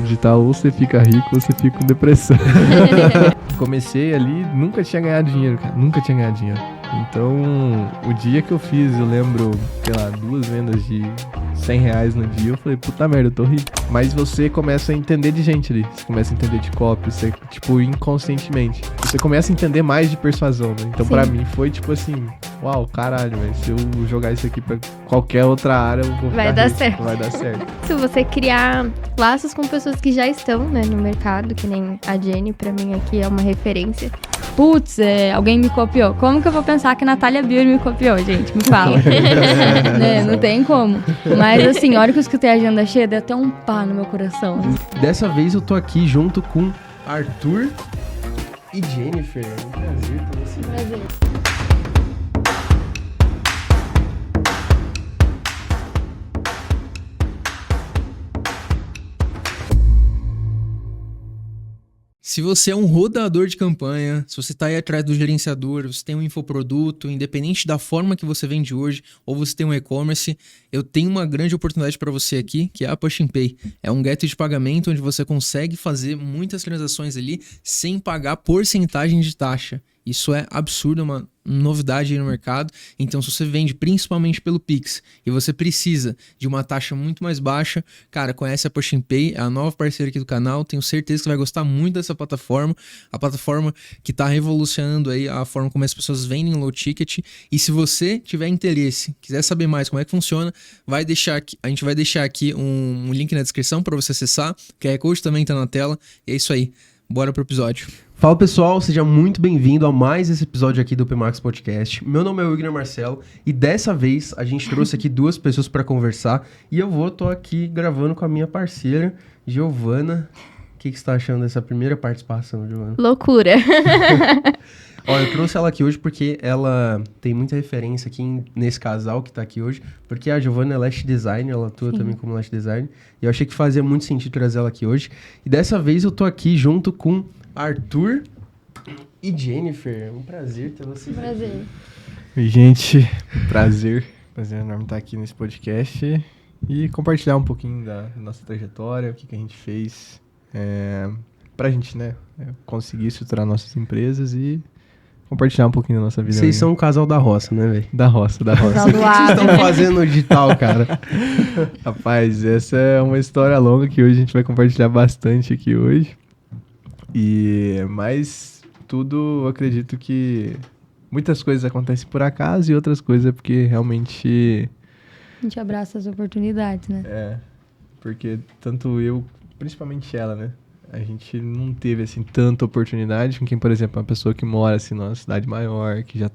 digital, ou você fica rico ou você fica com depressão. Comecei ali, nunca tinha ganhado dinheiro, cara. Nunca tinha ganhado dinheiro. Então, o dia que eu fiz, eu lembro, sei lá, 2 vendas de R$100 no dia, eu falei, puta merda, eu tô rico. Mas você começa a entender de gente ali. Você começa a entender de copy, você, tipo, inconscientemente. Você começa a entender mais de persuasão, né? Então, pra mim, foi tipo assim, uau, caralho, velho. Se eu jogar isso aqui pra qualquer outra área, eu vou Vai dar certo. Vai dar certo. Se você criar laços com pessoas que já estão, né, no mercado, que nem a Jenny, pra mim aqui é uma referência. Putz, alguém me copiou. Como que eu vou pensar que a Natália Beer me copiou, gente? Me fala. Né, não tem como. Mas assim, a hora que eu escutei a agenda cheia, deu até um pá no meu coração. Dessa vez eu tô aqui junto com Arthur e Jennifer. É um prazer ter você. Prazer. Se você é um rodador de campanha, se você está aí atrás do gerenciador, você tem um infoproduto, independente da forma que você vende hoje, ou você tem um e-commerce, eu tenho uma grande oportunidade para você aqui, que é a Push and Pay. É um gateway de pagamento onde você consegue fazer muitas transações ali sem pagar porcentagem de taxa. Isso é absurdo, uma novidade aí no mercado. Então, se você vende principalmente pelo Pix e você precisa de uma taxa muito mais baixa, cara, conhece a Push and Pay, é a nova parceira aqui do canal. Tenho certeza que você vai gostar muito dessa plataforma. A plataforma que está revolucionando aí a forma como as pessoas vendem low ticket. E se você tiver interesse, quiser saber mais como é que funciona, a gente vai deixar aqui um link na descrição para você acessar. O QR Code também está na tela. E é isso aí. Bora pro episódio. Fala pessoal, seja muito bem-vindo a mais esse episódio aqui do PMax Podcast. Meu nome é Wigner Marcelo e dessa vez a gente trouxe aqui 2 pessoas para conversar e tô aqui gravando com a minha parceira, Giovana. O que você tá achando dessa primeira participação, Giovana? Loucura. Olha, eu trouxe ela aqui hoje porque ela tem muita referência aqui nesse casal que tá aqui hoje, porque a Giovana é lash designer, ela atua também como lash designer, e eu achei que fazia muito sentido trazer ela aqui hoje. E dessa vez eu tô aqui junto com Arthur e Jennifer. É um prazer ter vocês aqui. Prazer. Oi, gente, prazer enorme estar aqui nesse podcast e compartilhar um pouquinho da nossa trajetória, o que a gente fez pra gente, né, conseguir estruturar nossas empresas e compartilhar um pouquinho da nossa vida. Vocês são um casal da roça, né, velho? Da roça. Casal O do que vocês ar. estão fazendo no digital, cara? Rapaz, essa é uma história longa que hoje a gente vai compartilhar bastante aqui hoje. Mas tudo, eu acredito que muitas coisas acontecem por acaso e outras coisas é porque realmente... A gente abraça as oportunidades, né? Porque tanto eu, principalmente ela, né? A gente não teve, assim, tanta oportunidade com quem, por exemplo, uma pessoa que mora, assim, numa cidade maior, que já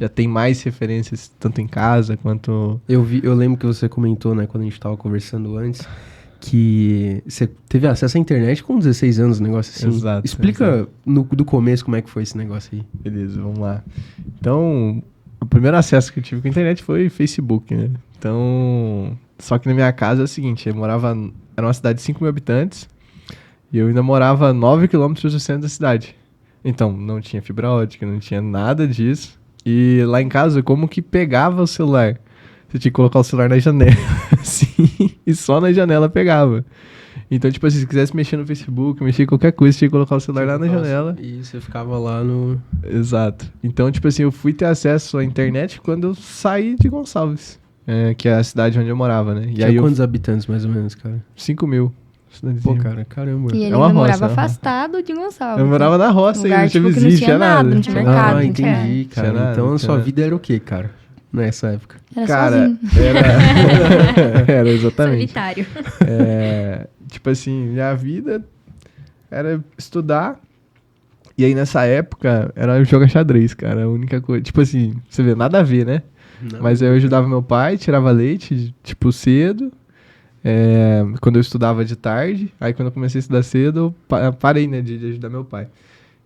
tem mais referências, tanto em casa quanto... Eu lembro que você comentou, né, quando a gente tava conversando antes, que você teve acesso à internet com 16 anos, um negócio assim. Exato. Explica do começo como é que foi esse negócio aí. Beleza, vamos lá. Então, o primeiro acesso que eu tive com a internet foi Facebook, né? Então, só que na minha casa é o seguinte, era uma cidade de 5 mil habitantes, e eu ainda morava a 9 quilômetros do centro da cidade. Então, não tinha fibra ótica, não tinha nada disso. E lá em casa, como que pegava o celular? Você tinha que colocar o celular na janela, assim, e só na janela pegava. Então, tipo assim, se quisesse mexer no Facebook, mexer em qualquer coisa, você tinha que colocar o celular lá na janela. E você ficava lá no... Exato. Então, tipo assim, eu fui ter acesso à internet quando eu saí de Gonçalves, que é a cidade onde eu morava, né? E Tinha aí quantos habitantes, mais ou menos, cara? 5 mil. Pô, cara, caramba. E ele É uma ainda roça, morava é uma afastado de Gonçalves. Eu morava na roça, Lugar, não tinha tipo, que vizinho, não tinha nada, não tinha mercado. Ah, não tinha- entendi, cara. Tinha nada, Então a tinha sua nada. vida era o quê, cara? Nessa época? Era Cara, sozinho. era exatamente. Solitário. Tipo assim, minha vida era estudar. E aí nessa época era jogar xadrez, cara. A única coisa. Tipo assim, você vê, nada a ver, né? Não. Mas aí eu ajudava meu pai, tirava leite, tipo, cedo. Quando eu estudava de tarde. Aí quando eu comecei a estudar cedo, eu parei, né, de ajudar meu pai.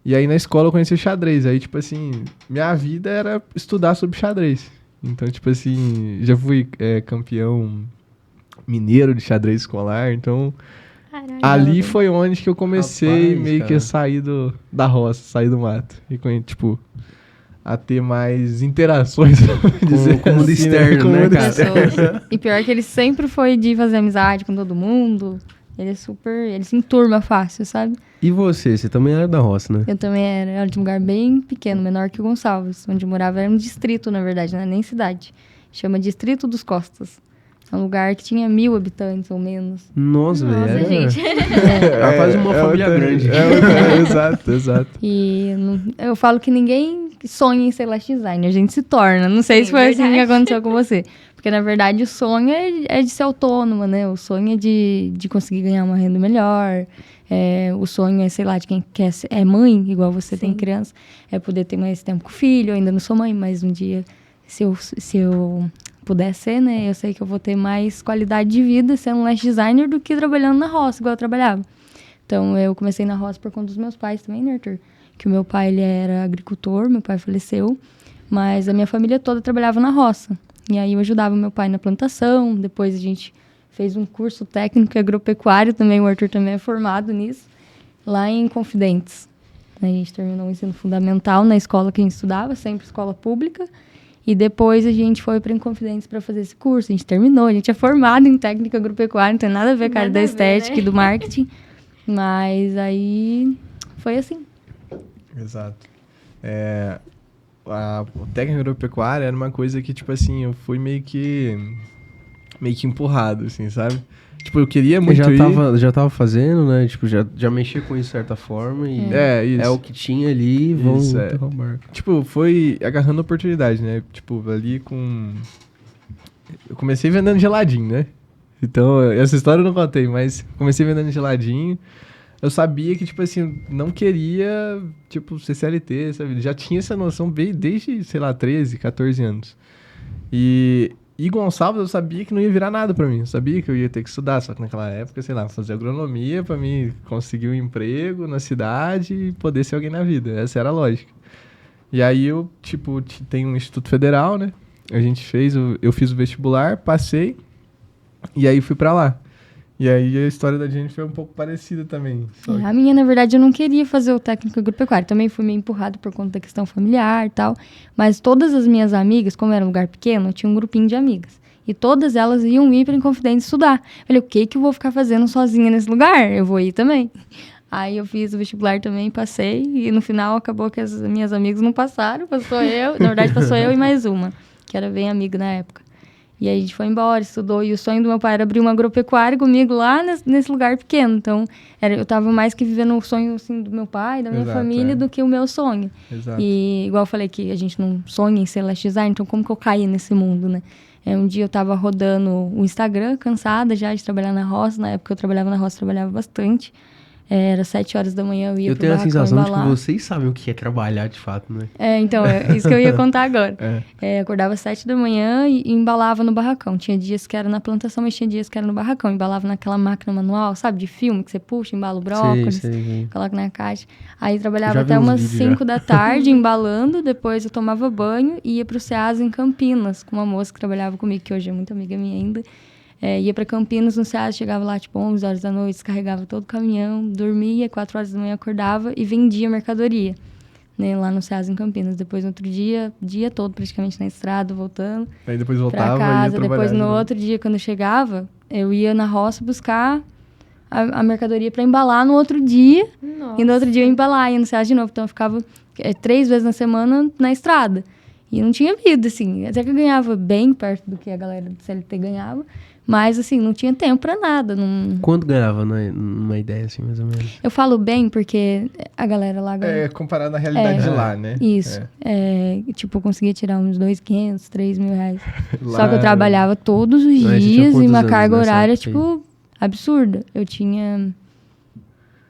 E aí na escola eu conheci o xadrez. Aí, tipo assim, minha vida era estudar sobre xadrez. Então, tipo assim, já fui campeão mineiro de xadrez escolar. Então, Caralho. ali foi onde que eu comecei Rapaz, meio que cara. a sair da roça, sair do mato. E, tipo, a ter mais interações, vamos dizer com o mundo assim, externo, Com o né, mundo cara? externo. Pessoas. E pior que ele sempre foi de fazer amizade com todo mundo. Ele se enturma fácil, sabe? E você também era da roça, né? Eu também era de um lugar bem pequeno, menor que Gonçalves. Onde eu morava era um distrito, na verdade, não é nem cidade. Chama Distrito dos Costas. É um lugar que tinha 1.000 habitantes ou menos. Nossa, velho. Nossa, gente. Ela faz uma família grande. Exato. E eu falo que ninguém sonha em ser lash designer, a gente se torna. Não sei Sim, se foi assim que verdade. aconteceu com você. Porque, na verdade, o sonho é de ser autônoma, né? O sonho é de conseguir ganhar uma renda melhor. O sonho é, sei lá, de quem quer é mãe, igual você tem criança, é poder ter mais tempo com o filho. Eu ainda não sou mãe, mas um dia, se eu puder ser, né? Eu sei que eu vou ter mais qualidade de vida sendo lash designer do que trabalhando na roça, igual eu trabalhava. Então, eu comecei na roça por conta dos meus pais também, né, Arthur? Que o meu pai, ele era agricultor, meu pai faleceu, mas a minha família toda trabalhava na roça. E aí eu ajudava meu pai na plantação, depois a gente fez um curso técnico agropecuário também, o Arthur também é formado nisso, lá em Confidentes. A gente terminou o ensino fundamental na escola que a gente estudava, sempre escola pública, e depois a gente foi para Inconfidentes para fazer esse curso. A gente terminou, a gente é formado em técnica agropecuária, não tem nada a ver com a área da estética, né? E do marketing. Mas aí foi assim. Exato. O técnico agropecuária era uma coisa que, tipo assim, eu fui meio que empurrado, assim, sabe? Tipo, eu queria muito Já tava fazendo, né? Tipo, já mexia com isso de certa forma e isso. É o que tinha ali, vamos tocar o barco. Tipo, foi agarrando oportunidade, né? Tipo, ali com... Eu comecei vendendo geladinho, né? Então, essa história eu não contei, mas comecei vendendo geladinho. Eu sabia que, tipo assim, eu não queria, tipo, ser CLT, sabe? Já tinha essa noção desde, sei lá, 13, 14 anos. E Gonçalves eu sabia que não ia virar nada pra mim. Eu sabia que eu ia ter que estudar, só que naquela época, sei lá, fazer agronomia pra mim conseguir um emprego na cidade e poder ser alguém na vida. Essa era a lógica. E aí eu, tipo, tem um Instituto Federal, né? Eu fiz o vestibular, passei, e aí fui pra lá. E aí a história da gente foi um pouco parecida também. A minha, na verdade, eu não queria fazer o técnico agropecuário. Também fui meio empurrado por conta da questão familiar e tal. Mas todas as minhas amigas, como era um lugar pequeno, eu tinha um grupinho de amigas. E todas elas iam ir para Inconfidentes estudar. Eu falei, o que eu vou ficar fazendo sozinha nesse lugar? Eu vou ir também. Aí eu fiz o vestibular também, passei. E no final acabou que as minhas amigas não passaram. Passou eu. Na verdade, passou eu e mais uma, que era bem amiga na época. E aí a gente foi embora, estudou. E o sonho do meu pai era abrir uma agropecuária comigo lá nesse lugar pequeno. Então, eu tava mais que vivendo o sonho assim, do meu pai, da minha família, do que o meu sonho. Exato. E igual eu falei que a gente não sonha em ser lash designer, então como que eu caí nesse mundo, né? Um dia eu tava rodando o Instagram, cansada já de trabalhar na roça. Na época eu trabalhava na roça, trabalhava bastante. Era 7 horas da manhã, eu ia pro barracão embalar. Eu tenho a sensação de que vocês sabem o que é trabalhar de fato, né? Então, é isso que eu ia contar agora. Acordava às 7 da manhã e embalava no barracão. Tinha dias que era na plantação, mas tinha dias que era no barracão. Embalava naquela máquina manual, sabe, de filme, que você puxa, embala o brócolis, coloca na caixa. Aí trabalhava até umas 5 da tarde embalando, depois eu tomava banho e ia pro Ceasa em Campinas, com uma moça que trabalhava comigo, que hoje é muito amiga minha ainda. Ia para Campinas, no Ceasa, chegava lá tipo 11 horas da noite, descarregava todo o caminhão, dormia, 4 horas da manhã acordava e vendia mercadoria, né, lá no Ceasa em Campinas. Depois no outro dia todo praticamente na estrada, voltando. Aí depois voltava pra casa, e ia trabalhar. depois no outro dia, quando eu chegava, eu ia na roça buscar a mercadoria para embalar no outro dia. Nossa. E no outro dia eu embalar, ia no Ceasa de novo. Então eu ficava 3 vezes na semana na estrada. E não tinha vida, assim. Até que eu ganhava bem perto do que a galera do CLT ganhava. Mas, assim, não tinha tempo pra nada. Não... Quanto ganhava numa ideia, assim, mais ou menos? Eu falo bem porque a galera lá ganha. Comparado na realidade de lá, né? Isso. Tipo, eu conseguia tirar uns 2.500, 3.000 reais. Lá... Só que eu trabalhava todos os dias e uma carga horária, tipo, absurda. Eu tinha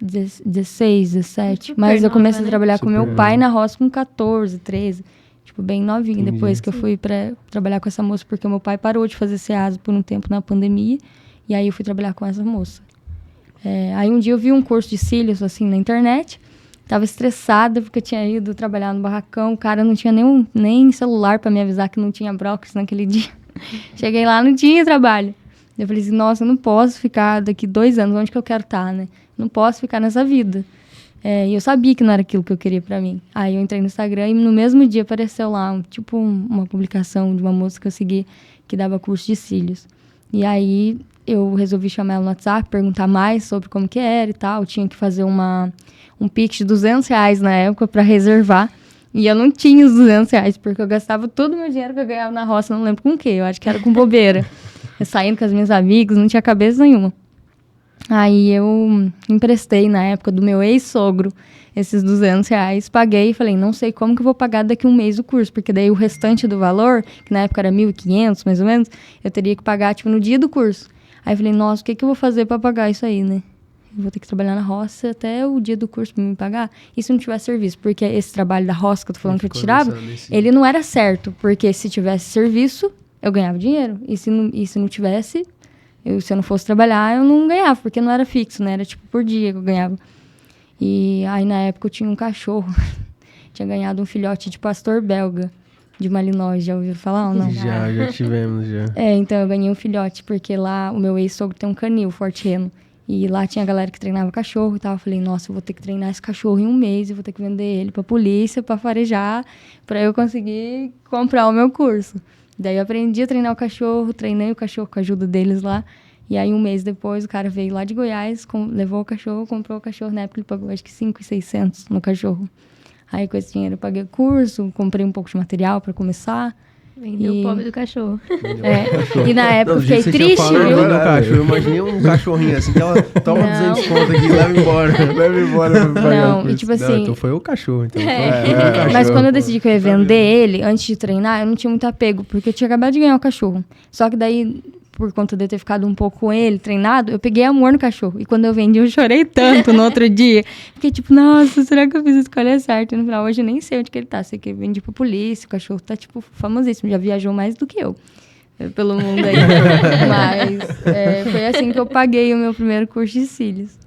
16, 17. Super mas eu comecei nova, a trabalhar né? com meu pai na roça com 14, 13. Tipo, bem novinha. Entendi. Depois que eu fui pra trabalhar com essa moça, porque o meu pai parou de fazer Ceasa por um tempo na pandemia. E aí eu fui trabalhar com essa moça. Aí um dia eu vi um curso de cílios, assim, na internet. Tava estressada porque eu tinha ido trabalhar no barracão. O cara não tinha nem celular pra me avisar que não tinha brócolis naquele dia. Cheguei lá, não tinha trabalho. Eu falei assim, nossa, eu não posso ficar daqui 2 anos, onde que eu quero estar, né? Não posso ficar nessa vida. E eu sabia que não era aquilo que eu queria pra mim. Aí eu entrei no Instagram e no mesmo dia apareceu lá, uma publicação de uma moça que eu segui que dava curso de cílios. E aí eu resolvi chamar ela no WhatsApp, perguntar mais sobre como que era e tal. Eu tinha que fazer um Pix de R$200 na época para reservar. E eu não tinha os R$200, porque eu gastava todo o meu dinheiro que eu ganhava na roça, não lembro com o quê. Eu acho que era com bobeira. Eu saindo com as minhas amigas, não tinha cabeça nenhuma. Aí eu emprestei, na época, do meu ex-sogro, esses R$200, paguei e falei, não sei como que eu vou pagar daqui um mês o curso, porque daí o restante do valor, que na época era 1.500, mais ou menos, eu teria que pagar, tipo, no dia do curso. Aí eu falei, nossa, o que eu vou fazer pra pagar isso aí, né? Eu vou ter que trabalhar na roça até o dia do curso pra me pagar. E se não tivesse serviço? Porque esse trabalho da roça que eu tô falando que eu tirava, ele não era certo, porque se tivesse serviço, eu ganhava dinheiro. E se não tivesse, se eu não fosse trabalhar, eu não ganhava, porque não era fixo, né? Era tipo por dia que eu ganhava. E aí, na época, eu tinha um cachorro. Tinha ganhado um filhote de pastor belga, de Malinois. Já ouviu falar ou não? Já tivemos, já. Então eu ganhei um filhote, porque lá o meu ex-sogro tem um canil, Forte Reno. E lá tinha a galera que treinava cachorro e tal. Eu falei, nossa, eu vou ter que treinar esse cachorro em um mês. Eu vou ter que vender ele pra polícia, pra farejar, pra eu conseguir comprar o meu curso. Daí eu aprendi a treinar o cachorro, treinei o cachorro com a ajuda deles lá. E aí, um mês depois, o cara veio lá de Goiás, levou o cachorro, comprou o cachorro. Na época, ele pagou, acho que 5.600 no cachorro. Aí, com esse dinheiro, eu paguei o curso, comprei um pouco de material para começar. Vendeu o pobre do cachorro. E na época, eu fiquei triste, viu? Eu imaginei um cachorrinho assim, que ela toma 200 conto aqui e leva embora. Leva embora pra pagar o Não, curso. e tipo assim... Então foi o cachorro, então. Mas quando eu decidi que eu ia vender ele, antes de treinar, eu não tinha muito apego, porque eu tinha acabado de ganhar o cachorro. Só que daí, por conta de eu ter ficado um pouco com ele, treinado, eu peguei amor no cachorro. E quando eu vendi, eu chorei tanto no outro dia. Fiquei tipo, nossa, será que eu fiz a escolha certa? E no final, hoje eu nem sei onde que ele tá. Sei que ele vendi pra polícia, o cachorro tá, tipo, famosíssimo. Já viajou mais do que eu, pelo mundo aí. Mas foi assim que eu paguei o meu primeiro curso de cílios.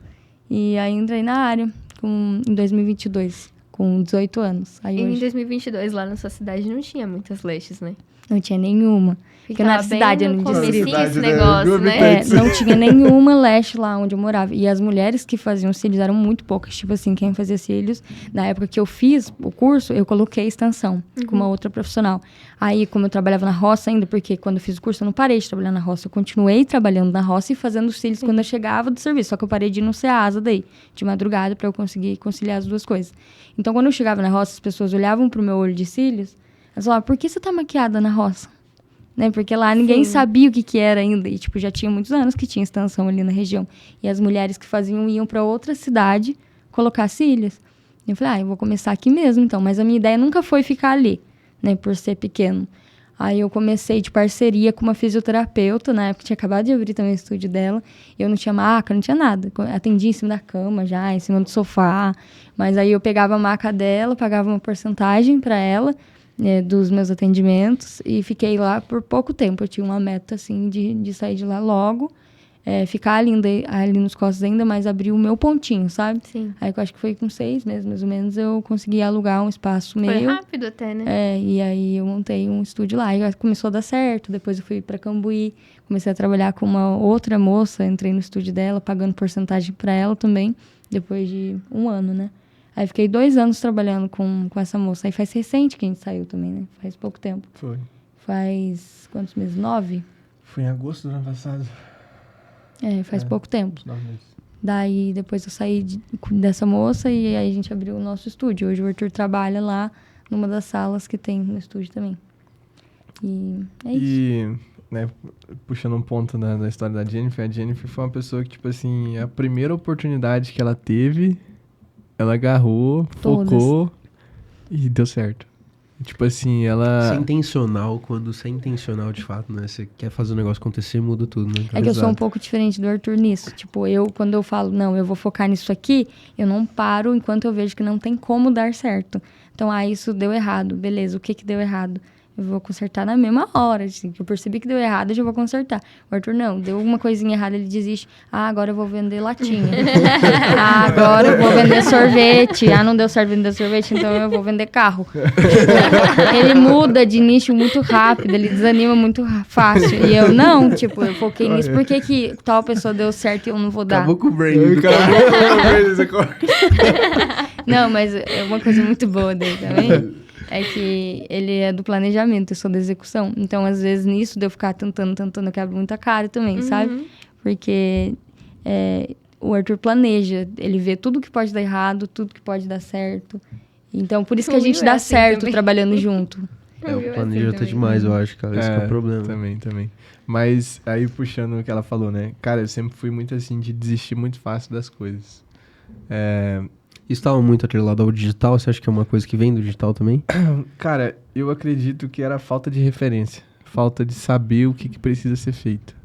E aí entrei na área em 2022, com 18 anos. Aí E hoje em 2022, lá na sua cidade, não tinha muitas leixes, né? não tinha nenhuma. Porque na cidade eu não disse. Esse negócio, né? Não tinha nenhuma leste lá onde eu morava. E as mulheres que faziam cílios eram muito poucas. Tipo assim, quem fazia cílios, na época que eu fiz o curso, eu coloquei extensão com uma outra profissional. Aí, como eu trabalhava na roça ainda, porque quando eu fiz o curso eu não parei de trabalhar na roça. Eu continuei trabalhando na roça e fazendo cílios quando eu chegava do serviço. Só que eu parei de ir no Ceasa daí, de madrugada, pra eu conseguir conciliar as duas coisas. Então, quando eu chegava na roça, as pessoas olhavam pro meu olho de cílios, elas falavam, por que você tá maquiada na roça? Né? Porque lá ninguém sabia o que era ainda. E, tipo, já tinha muitos anos que tinha extensão ali na região. E as mulheres que faziam iam para outra cidade colocar cílios. E eu falei, eu vou começar aqui mesmo, então. Mas a minha ideia nunca foi ficar ali, né? Por ser pequeno. Aí eu comecei de parceria com uma fisioterapeuta, na época tinha acabado de abrir também o estúdio dela. Eu não tinha maca, não tinha nada. Atendia em cima da cama já, em cima do sofá. Mas aí eu pegava a maca dela, pagava uma porcentagem para ela, dos meus atendimentos, e fiquei lá por pouco tempo. Eu tinha uma meta, assim, de sair de lá logo, ficar ali nos Costas ainda, mas abrir o meu pontinho, sabe? Sim. Aí eu acho que foi com 6 meses, mais ou menos, eu consegui alugar um espaço meu. Foi rápido até, né? E aí eu montei um estúdio lá, e começou a dar certo. Depois eu fui para Cambuí, comecei a trabalhar com uma outra moça, entrei no estúdio dela, pagando porcentagem para ela também, depois de 1 ano, né? Aí fiquei 2 anos trabalhando com essa moça. Aí faz recente que a gente saiu também, né? Faz pouco tempo. Foi. Faz quantos meses? 9? Foi em agosto do ano passado. Faz pouco tempo. 9 meses. Daí depois eu saí dessa moça e aí a gente abriu o nosso estúdio. Hoje o Arthur trabalha lá numa das salas que tem no estúdio também. E é isso. E, né, puxando um ponto na história da Jennifer, a Jennifer foi uma pessoa que, tipo assim, a primeira oportunidade que ela teve, ela agarrou, focou e deu certo. Tipo assim, ela... Ser intencional, quando ser intencional de fato, né? Você quer fazer o negócio acontecer, muda tudo, né? É que eu sou um pouco diferente do Arthur nisso. Tipo, quando eu falo, não, eu vou focar nisso aqui, eu não paro enquanto eu vejo que não tem como dar certo. Então, isso deu errado. Beleza, o que deu errado? Eu vou consertar na mesma hora, assim, que eu percebi que deu errado, eu já vou consertar. O Arthur, não, deu uma coisinha errada, ele desiste. Agora eu vou vender latinha. Agora eu vou vender sorvete. Não deu certo vender sorvete, então eu vou vender carro. Ele muda de nicho muito rápido, ele desanima muito fácil. E eu, não, tipo, eu foquei nisso. Por que tal pessoa deu certo e eu não vou dar? Acabou com o brain do cara. Não, mas é uma coisa muito boa dele também. É que ele é do planejamento, eu sou da execução. Então, às vezes, nisso de eu ficar tentando, eu quebro muita cara também, sabe? porque o Arthur planeja, ele vê tudo que pode dar errado, tudo que pode dar certo. Então, por isso que a gente dá assim certo também. trabalhando junto. O planeja até demais, eu acho, cara. Esse que é o problema. Também. Mas aí, puxando o que ela falou, né? Cara, eu sempre fui muito assim, de desistir muito fácil das coisas. Isso estava muito atrelado ao digital? Você acha que é uma coisa que vem do digital também? Cara, eu acredito que era falta de referência. Falta de saber o que precisa ser feito.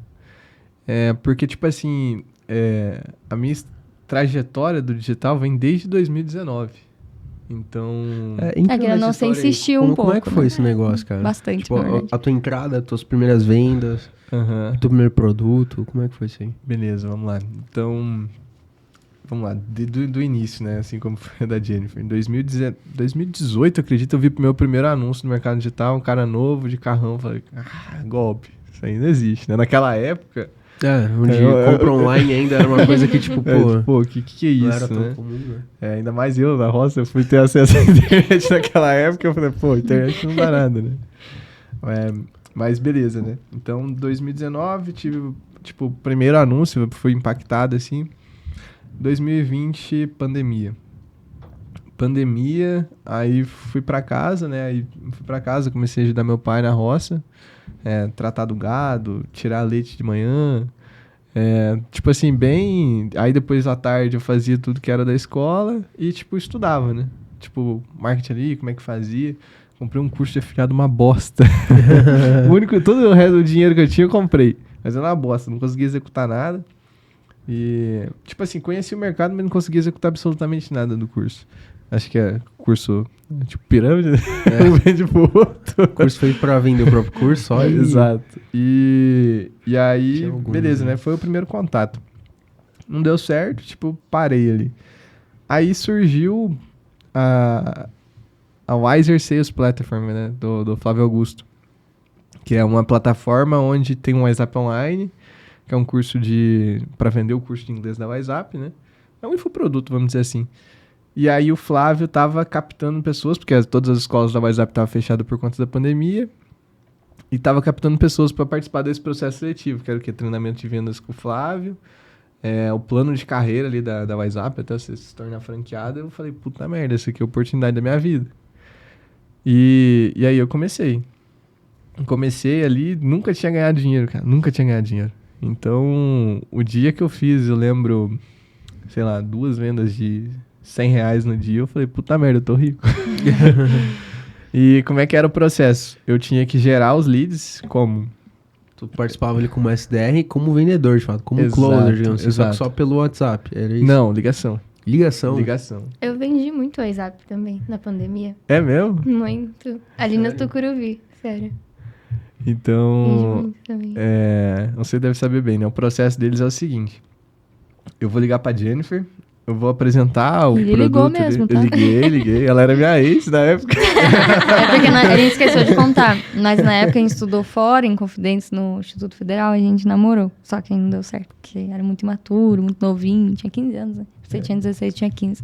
Porque, tipo assim, a minha trajetória do digital vem desde 2019. Então... entra que nessa não você história aí. insistiu como, um pouco, Como é que foi né? esse negócio, cara? Bastante, Tipo, na verdade. a tua entrada, as tuas primeiras vendas, o teu primeiro produto, como é que foi isso aí? Beleza, vamos lá. Então, vamos lá, do início, né? Assim como foi a da Jennifer. Em 2018, acredito, eu vi o meu primeiro anúncio no mercado digital, um cara novo de carrão. Falei, golpe, isso aí não existe, né? Naquela época... Onde compra online ainda era uma coisa que, tipo, o que é isso, não era tão né? comum, né? Ainda mais eu, na roça, eu fui ter acesso à internet naquela época, eu falei, internet não dá nada, né? Mas beleza, né? Então, 2019, tive, tipo, o primeiro anúncio, fui impactado, assim. 2020, pandemia, aí fui pra casa, né? Comecei a ajudar meu pai na roça, tratar do gado, tirar leite de manhã, tipo assim, bem... Aí depois à tarde eu fazia tudo que era da escola e, tipo, estudava, né? Tipo, marketing ali, como é que fazia. Comprei um curso de afiliado, uma bosta. Todo o resto do dinheiro que eu tinha eu comprei. Mas era uma bosta, não conseguia executar nada. E, tipo assim, conheci o mercado, mas não conseguia executar absolutamente nada do curso. Acho que é curso, tipo, pirâmide, né? Um vende pro outro. O curso foi pra vender o próprio curso só e... Exato. E aí, Tinha alguns, beleza, né? né? Foi o primeiro contato. Não deu certo, tipo, parei ali. Aí surgiu a Wiser Sales Platform, né? Do Flávio Augusto. Que é uma plataforma onde tem um WhatsApp Online, que é um curso para vender o curso de inglês da WhatsApp, né? É um infoproduto, vamos dizer assim. E aí o Flávio tava captando pessoas, porque todas as escolas da WhatsApp estavam fechadas por conta da pandemia, e tava captando pessoas para participar desse processo seletivo, que era o quê? Treinamento de vendas com o Flávio, o plano de carreira ali da WhatsApp, até você se tornar franqueado. Eu falei, puta merda, essa aqui é a oportunidade da minha vida. E aí eu comecei ali, nunca tinha ganhado dinheiro, cara, nunca tinha ganhado dinheiro. Então, o dia que eu fiz, eu lembro, sei lá, 2 vendas de R$100 no dia, eu falei, puta merda, eu tô rico. E como é que era o processo? Eu tinha que gerar os leads, como? Tu participava ali como SDR e como vendedor, de fato, como Exato, closer, digamos assim, só que exato. só pelo WhatsApp, era isso? Não, ligação. Ligação? Eu vendi muito WhatsApp também, na pandemia. É mesmo? Muito. Ali no Tucuruvi, sério. Vendi Então, muito também. você deve saber bem, né? O processo deles é o seguinte. Eu vou ligar pra Jennifer, eu vou apresentar o Ele produto. ligou mesmo, tá? Eu liguei. Ela era minha ex na época. É porque a gente esqueceu de contar. Mas na época a gente estudou fora, em Confidentes, no Instituto Federal, a gente namorou. Só que não deu certo, porque era muito imaturo, muito novinho, tinha 15 anos, né? Você tinha 16, tinha 15.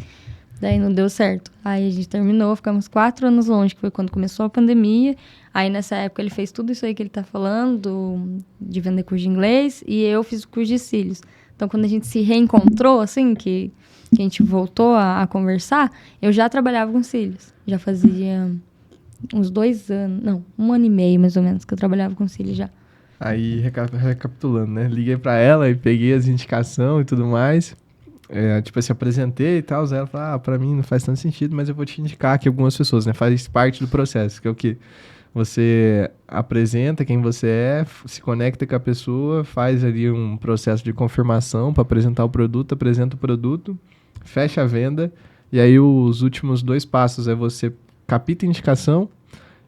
Daí não deu certo. Aí a gente terminou, ficamos 4 anos longe, que foi quando começou a pandemia. Aí nessa época ele fez tudo isso aí que ele tá falando, de vender curso de inglês, e eu fiz o curso de cílios. Então quando a gente se reencontrou, assim, que a gente voltou a conversar, eu já trabalhava com cílios. Já fazia uns 2 anos, não, 1 ano e meio mais ou menos, que eu trabalhava com cílios já. Aí, recapitulando, né? Liguei pra ela e peguei as indicações e tudo mais. Tipo assim, apresentei e tal. Ela falou, pra mim não faz tanto sentido, mas eu vou te indicar aqui algumas pessoas, né? Faz parte do processo, que é o que você apresenta quem você é, se conecta com a pessoa, faz ali um processo de confirmação para apresentar o produto, apresenta o produto, fecha a venda, e aí os últimos 2 passos é você capta a indicação,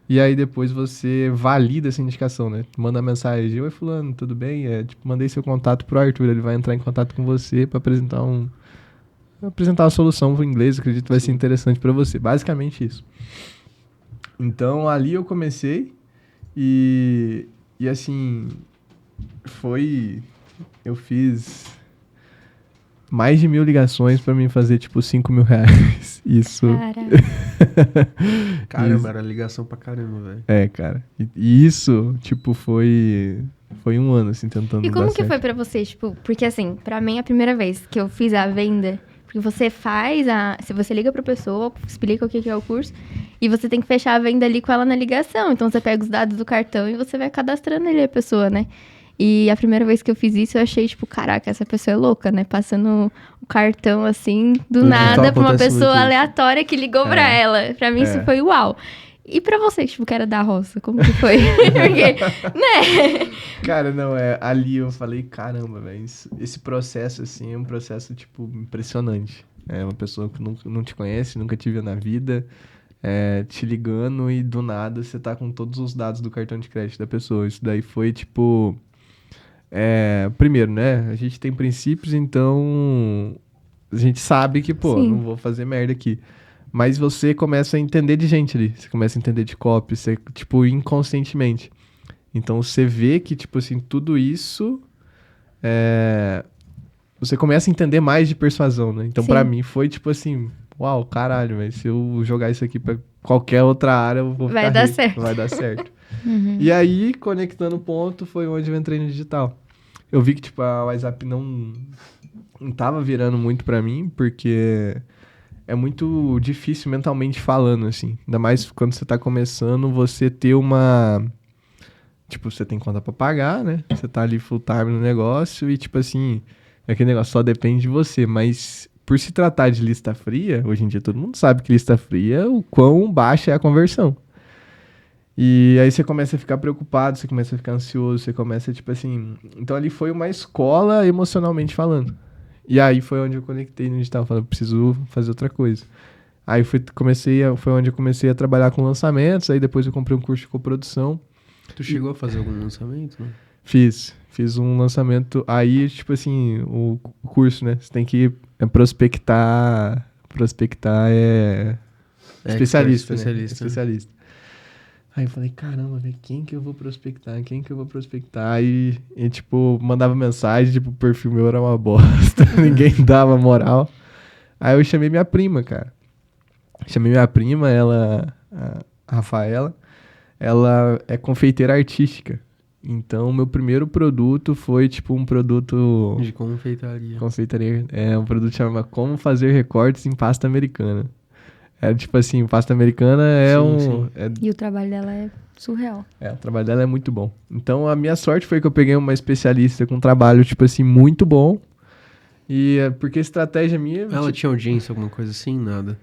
e aí depois você valida essa indicação, né? Manda mensagem, oi fulano, tudo bem? Mandei seu contato pro Arthur, ele vai entrar em contato com você para apresentar uma solução para o inglês, acredito que vai ser interessante para você. Basicamente isso. Então, ali eu comecei e assim, eu fiz mais de 1.000 ligações pra mim fazer, tipo, 5 mil reais. Isso. Caramba, era ligação pra caramba, velho. É, cara. E isso, tipo, foi um ano, assim, tentando E como dar que certo. foi pra você, tipo, porque assim, pra mim a primeira vez que eu fiz a venda, porque você se você liga pra pessoa, explica o que é o curso, e você tem que fechar a venda ali com ela na ligação, então você pega os dados do cartão e você vai cadastrando ali a pessoa, né? E a primeira vez que eu fiz isso, eu achei, tipo, caraca, essa pessoa é louca, né? Passando o cartão, assim, do No nada, digital pra uma acontece pessoa muito isso. aleatória que ligou pra ela. Pra mim, isso foi uau. E pra você, tipo, que era da roça, como que foi? Porque, né? Cara, não, ali eu falei, caramba, velho, esse processo, assim, é um processo, tipo, impressionante. É uma pessoa que não te conhece, nunca te viu na vida, te ligando e do nada você tá com todos os dados do cartão de crédito da pessoa. Isso daí foi, tipo... primeiro, né, a gente tem princípios, então a gente sabe que, pô, Sim. não vou fazer merda aqui. Mas você começa a entender de gente ali, você começa a entender de copy, você, tipo, inconscientemente. Então você vê que, tipo assim, tudo isso, você começa a entender mais de persuasão, né? Então Sim. pra mim foi, tipo assim, uau, caralho, velho, se eu jogar isso aqui pra qualquer outra área, eu vou Vai ficar dar rico, certo. vai dar certo. E aí, conectando o ponto, foi onde eu entrei no digital. Eu vi que, tipo, a WhatsApp não tava virando muito pra mim, porque é muito difícil mentalmente falando, assim. Ainda mais quando você tá começando, você ter uma... Tipo, você tem conta pra pagar, né? Você tá ali full time no negócio e, tipo assim, aquele negócio só depende de você. Mas por se tratar de lista fria, hoje em dia todo mundo sabe que lista fria, o quão baixa é a conversão. E aí você começa a ficar preocupado, você começa a ficar ansioso, você começa, tipo assim... Então ali foi uma escola emocionalmente falando. E aí foi onde eu conectei no digital, falando, preciso fazer outra coisa. Aí foi onde eu comecei a trabalhar com lançamentos, aí depois eu comprei um curso de coprodução. Tu chegou a fazer algum lançamento? Né? Fiz um lançamento, aí, tipo assim, o curso, né? Você tem que prospectar especialista, né? Especialista. Aí eu falei, caramba, velho, quem que eu vou prospectar? Aí, tipo, mandava mensagem, tipo, o perfil meu era uma bosta, ninguém dava moral. Aí eu chamei minha prima, cara. A Rafaela, ela é confeiteira artística. Então, meu primeiro produto foi, tipo, um produto... De confeitaria. Confeitaria. Um produto chamado Como Fazer Recortes em Pasta Americana. Era tipo assim, pasta americana Sim. E o trabalho dela é surreal. O trabalho dela é muito bom. Então, a minha sorte foi que eu peguei uma especialista com um trabalho, tipo assim, muito bom. E porque a estratégia minha... Ela tinha audiência, alguma coisa assim? Nada.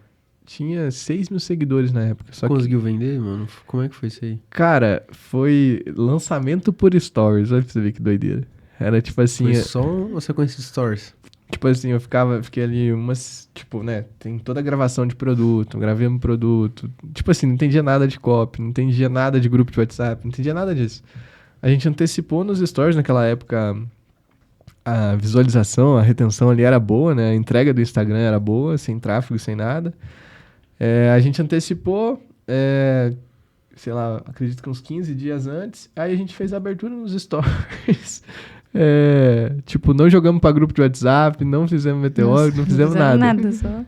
Tinha 6 mil seguidores na época. Só Conseguiu vender, mano? Como é que foi isso aí? Cara, foi lançamento por stories. Olha pra você ver que doideira. Era tipo assim... Foi só uma sequência de stories? Tipo assim, fiquei ali umas, tipo, né, tem toda a gravação de produto, gravei um produto, tipo assim, não entendia nada de copy, não entendia nada de grupo de WhatsApp, não entendia nada disso. A gente antecipou nos stories naquela época, a visualização, a retenção ali era boa, né, a entrega do Instagram era boa, sem tráfego, sem nada. A gente antecipou, sei lá, acredito que uns 15 dias antes, aí a gente fez a abertura nos stories. Tipo, não jogamos pra grupo de WhatsApp, não fizemos meteoro, não fizemos nada. Só.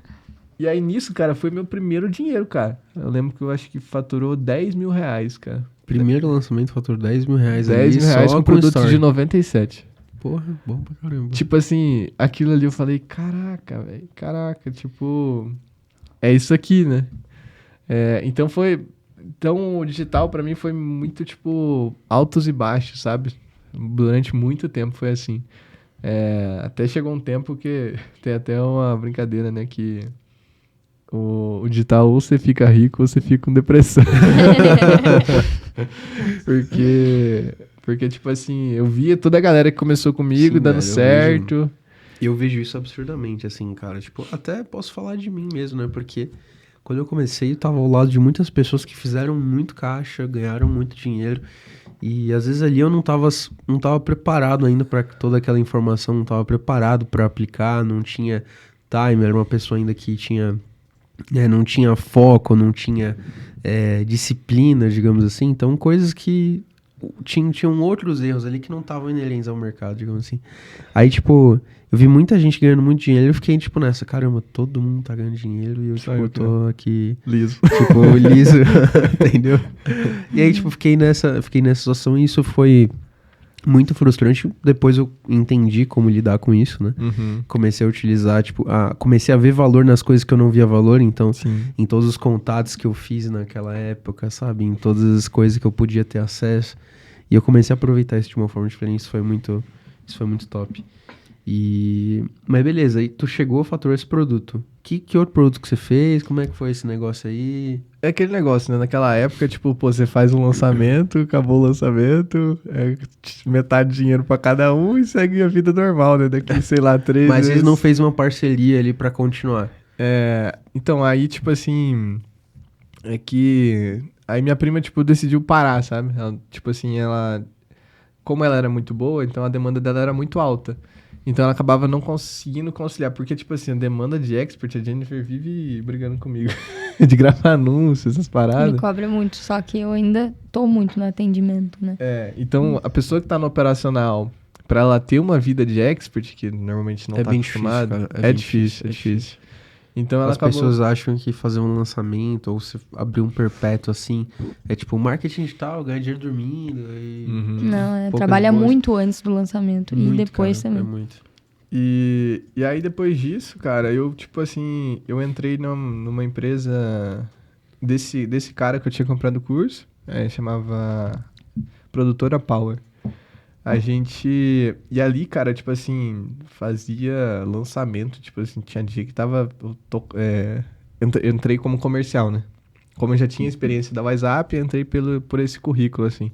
E aí nisso, cara, foi meu primeiro dinheiro, cara. Eu lembro que eu acho que faturou 10 mil reais, cara. Primeiro lançamento faturou 10 mil reais. 10 mil reais com produto story. de 97. Porra, bom pra caramba. Tipo assim, aquilo ali eu falei, caraca, velho, caraca, tipo, é isso aqui, né? Então o digital pra mim foi muito, tipo, altos e baixos, sabe? Durante muito tempo foi assim. Até chegou um tempo que tem até uma brincadeira, né? Que o digital ou você fica rico ou você fica com depressão. Porque, tipo assim, eu via toda a galera que começou comigo Sim, dando velho, certo. Eu vejo isso absurdamente, assim, cara. Tipo, até posso falar de mim mesmo, né? Porque quando eu comecei, eu tava ao lado de muitas pessoas que fizeram muito caixa, ganharam muito dinheiro. E às vezes ali eu não tava preparado ainda para toda aquela informação, não tava preparado para aplicar, não tinha timer, era uma pessoa ainda que não tinha foco, não tinha disciplina, digamos assim. Então, coisas que tinham outros erros ali que não estavam inerentes ao mercado, digamos assim. Aí, tipo, Eu vi muita gente ganhando muito dinheiro e eu fiquei, tipo, nessa, caramba, todo mundo tá ganhando dinheiro e eu, Só tipo, eu tô aqui, Liso. tipo, liso, entendeu? E aí, tipo, fiquei nessa situação e isso foi muito frustrante. Depois eu entendi como lidar com isso, né? Uhum. Comecei a utilizar, tipo, comecei a ver valor nas coisas que eu não via valor, então, Sim. em todos os contatos que eu fiz naquela época, sabe? Em todas as coisas que eu podia ter acesso. E eu comecei a aproveitar isso de uma forma diferente, isso foi muito top. Mas beleza, aí tu chegou, faturou esse produto. Que outro produto que você fez? Como é que foi esse negócio aí? É aquele negócio, né? Naquela época, tipo, pô, você faz um lançamento, acabou o lançamento, metade de dinheiro pra cada um e segue a vida normal, né? Daqui, sei lá, 3 Mas meses. eles não fez uma parceria ali pra continuar. Então, aí, tipo assim, é que... Aí minha prima, tipo, decidiu parar, sabe? Ela, tipo assim, como ela era muito boa, então a demanda dela era muito alta. Então ela acabava não conseguindo conciliar, porque, tipo assim, a demanda de expert, a Jennifer vive brigando comigo. De gravar anúncios, essas Ele paradas. cobra muito, só que eu ainda tô muito no atendimento, né? Então a pessoa que tá no operacional, pra ela ter uma vida de expert, que normalmente não É tá bem acostumada, difícil, cara. é difícil. Então ela As acabou... pessoas acham que fazer um lançamento ou se abrir um perpétuo assim é tipo marketing digital, ganhar dinheiro dormindo e Uhum. Não, poucas trabalha boas. muito antes do lançamento e Muito, depois cara, também. é muito. E aí depois disso, cara, eu, tipo assim, eu entrei numa empresa desse cara que eu tinha comprado o curso, chamava Produtora Power. A gente... E ali, cara, tipo assim, fazia lançamento, tipo assim, tinha dia que tava... Eu entrei como comercial, né? Como eu já tinha experiência da WhatsApp, eu entrei por esse currículo, assim.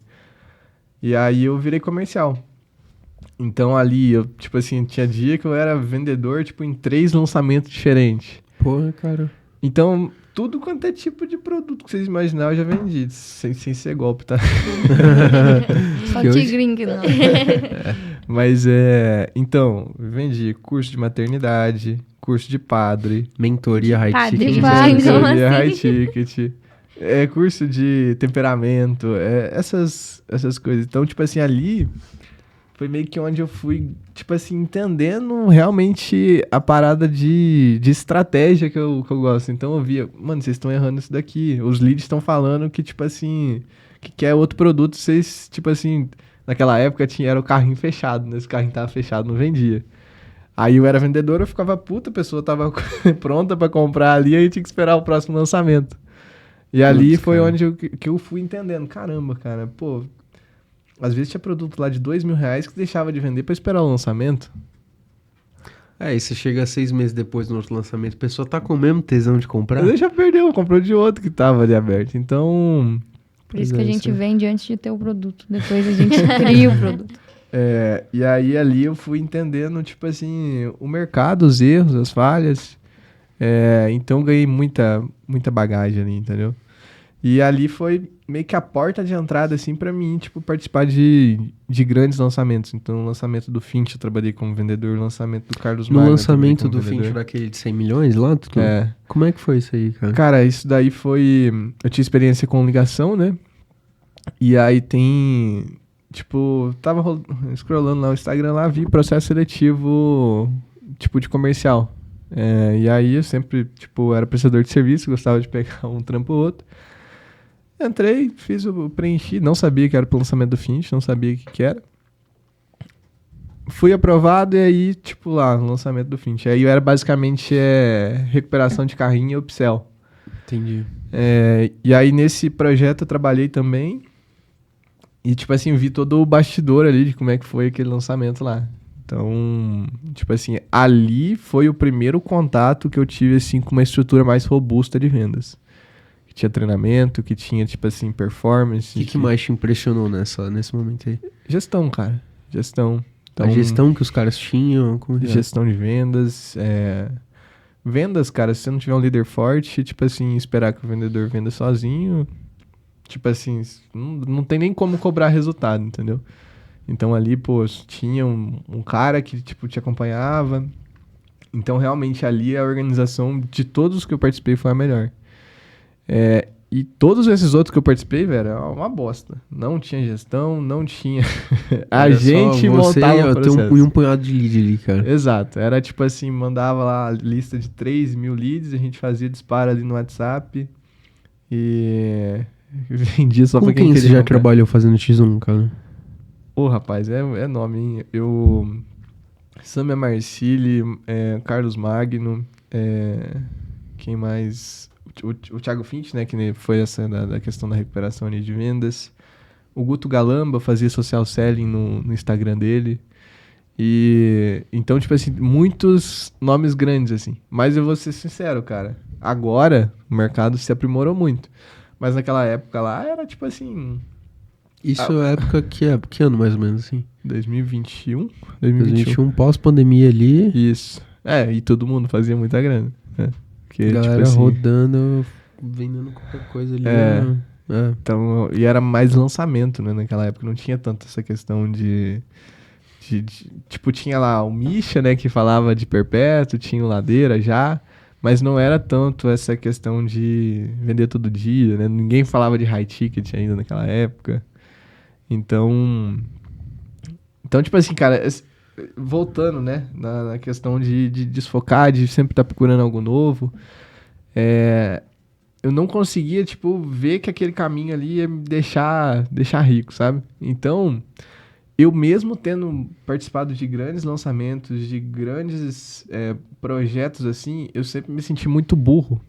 E aí eu virei comercial. Então ali, eu, tipo assim, tinha dia que eu era vendedor, tipo, em 3 lançamentos diferentes. Porra, cara. Então, tudo quanto é tipo de produto que vocês imaginaram, eu já vendi, sem ser golpe, tá? Só Que hoje- tigrinho que não. Mas então, vendi curso de maternidade, curso de padre, Mentoria high Padre, ticket. padre. né? Como mentoria, assim? high ticket, curso de temperamento, essas coisas. Então, tipo assim, ali foi meio que onde eu fui, tipo assim, entendendo realmente a parada de estratégia que eu gosto. Então eu via, mano, vocês estão errando isso daqui. Os leads estão falando que, tipo assim, que quer outro produto, vocês, tipo assim, naquela época era o carrinho fechado, né? Esse carrinho tava fechado, não vendia. Aí eu era vendedor, eu ficava puta, a pessoa tava pronta pra comprar ali, aí tinha que esperar o próximo lançamento. E ali Putz, foi cara. onde que eu fui entendendo, caramba, cara, pô, às vezes tinha produto lá de R$2.000 que deixava de vender pra esperar o lançamento. E você chega 6 meses depois do outro lançamento, a pessoa tá com o mesmo tesão de comprar. Mas já perdeu, comprou de outro que tava ali aberto. Então, Por isso Pois que a é, gente isso. vende antes de ter o produto. Depois a gente cria o produto. e aí ali eu fui entendendo, tipo assim, o mercado, os erros, as falhas. Então ganhei muita bagagem ali, entendeu? E ali foi meio que a porta de entrada, assim, pra mim, tipo, participar de grandes lançamentos. Então, o lançamento do Finch eu trabalhei como vendedor, o lançamento do Carlos No Magno eu lançamento trabalhei do como vendedor. Finch daquele de 100 milhões lá, como é que foi isso aí, cara? Cara, isso daí foi... Eu tinha experiência com ligação, né? E aí tem... Tipo, tava scrollando lá o Instagram, lá vi processo seletivo, tipo, de comercial. E aí eu sempre, tipo, era prestador de serviço, gostava de pegar um trampo ou outro. Entrei, preenchi, não sabia que era pro lançamento do Finch, não sabia o que era. Fui aprovado e aí, tipo, lá, no lançamento do Finch. Aí eu era basicamente recuperação de carrinho e upsell. Entendi. E aí nesse projeto eu trabalhei também. E, tipo assim, vi todo o bastidor ali de como é que foi aquele lançamento lá. Então, tipo assim, ali foi o primeiro contato que eu tive, assim, com uma estrutura mais robusta de vendas. Que tinha treinamento, que tinha, tipo assim, performance. O que mais te impressionou nesse momento aí? Gestão, cara. Gestão. Então, A gestão que os caras tinham? Como que é? gestão de vendas. Vendas, cara, se você não tiver um líder forte, tipo assim, esperar que o vendedor venda sozinho, tipo assim, não tem nem como cobrar resultado, entendeu? Então ali, pô, tinha um cara que, tipo, te acompanhava. Então, realmente, ali a organização de todos os que eu participei foi a melhor. E todos esses outros que eu participei, velho, é uma bosta. Não tinha gestão, não tinha... A Olha só, gente você montava o tem processo. um punhado de lead ali, cara. Exato. Era tipo assim, mandava lá a lista de 3.000 leads, a gente fazia disparo ali no WhatsApp e vendia só Com pra quem quem você queria já comprar. trabalhou fazendo X1, cara? Ô, rapaz, é nome, hein? Samia Marcilli, Carlos Magno, quem mais? O Thiago Finch, né? Que foi essa da questão da recuperação ali de vendas. O Guto Galamba fazia social selling no Instagram dele. E então, tipo assim, muitos nomes grandes, assim. Mas eu vou ser sincero, cara. Agora, o mercado se aprimorou muito. Mas naquela época lá, era tipo assim... Isso é época que ano mais ou menos, assim? 2021? 2021, pós-pandemia ali, Isso. E todo mundo fazia muita grana, né? Porque, galera tipo assim, rodando, vendendo qualquer coisa ali. Né? então, e era mais lançamento, né? Naquela época não tinha tanto essa questão tipo, tinha lá o Misha, né? Que falava de perpétuo, tinha o Ladeira já, mas não era tanto essa questão de vender todo dia, né? Ninguém falava de high ticket ainda naquela época. Então, tipo assim, cara, voltando, né, na questão de desfocar, de sempre estar procurando algo novo, eu não conseguia, tipo, ver que aquele caminho ali ia me deixar rico, sabe? Então, eu mesmo tendo participado de grandes lançamentos, de grandes projetos, assim, eu sempre me senti muito burro.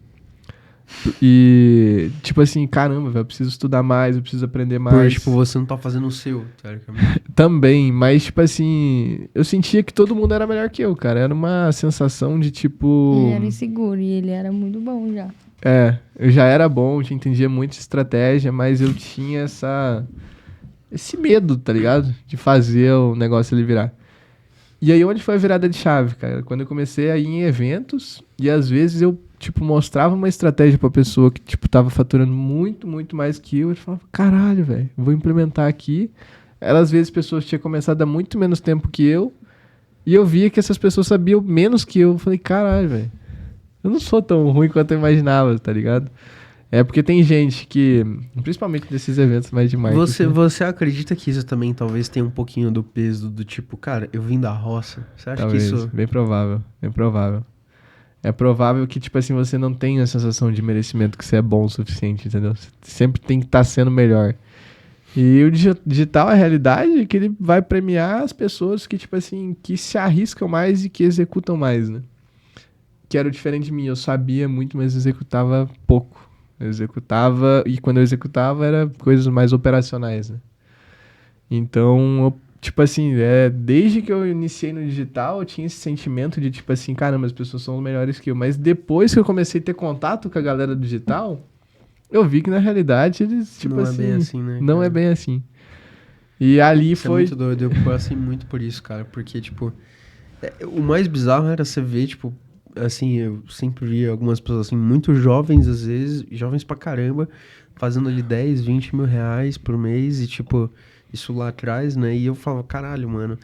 E, tipo assim, caramba, velho, eu preciso estudar mais, eu preciso aprender mais. Porque, tipo, você não tá fazendo o seu, teoricamente. Também, mas, tipo assim, eu sentia que todo mundo era melhor que eu, cara. Era uma sensação de, tipo... Ele era inseguro e ele era muito bom já. Eu já era bom, já entendia muito estratégia, mas eu tinha esse medo, tá ligado? De fazer o negócio ali virar. E aí, onde foi a virada de chave, cara? Quando eu comecei a ir em eventos, e às vezes eu, tipo, mostrava uma estratégia pra pessoa que, tipo, tava faturando muito, muito mais que eu falava, caralho, velho, vou implementar aqui. Às vezes, pessoas tinham começado há muito menos tempo que eu, e eu via que essas pessoas sabiam menos que eu. Eu falei, caralho, velho, eu não sou tão ruim quanto eu imaginava, tá ligado? Porque tem gente que, principalmente desses eventos mais de marketing... Você acredita que isso também talvez tenha um pouquinho do peso do tipo, cara, eu vim da roça? Você acha Talvez, que isso... bem provável, bem provável. É provável que, tipo assim, você não tenha a sensação de merecimento que você é bom o suficiente, entendeu? Você sempre tem que estar sendo melhor. E o digital, a realidade é que ele vai premiar as pessoas que, tipo assim, que se arriscam mais e que executam mais, né? Que era o diferente de mim. Eu sabia muito, mas executava pouco. Eu executava, e quando eu executava era coisas mais operacionais, né? Então, tipo assim, desde que eu iniciei no digital, eu tinha esse sentimento de, tipo assim, caramba, as pessoas são melhores que eu. Mas depois que eu comecei a ter contato com a galera do digital, eu vi que na realidade eles, tipo não assim... é bem assim, né? Não cara? é bem assim. E ali Isso foi... é muito doido, eu passei muito por isso, cara. Porque, tipo, o mais bizarro era você ver, tipo, assim, eu sempre via algumas pessoas, assim, muito jovens, às vezes, jovens pra caramba, fazendo ali 10, 20 mil reais por mês e, tipo, isso lá atrás, né? E eu falava, caralho, mano,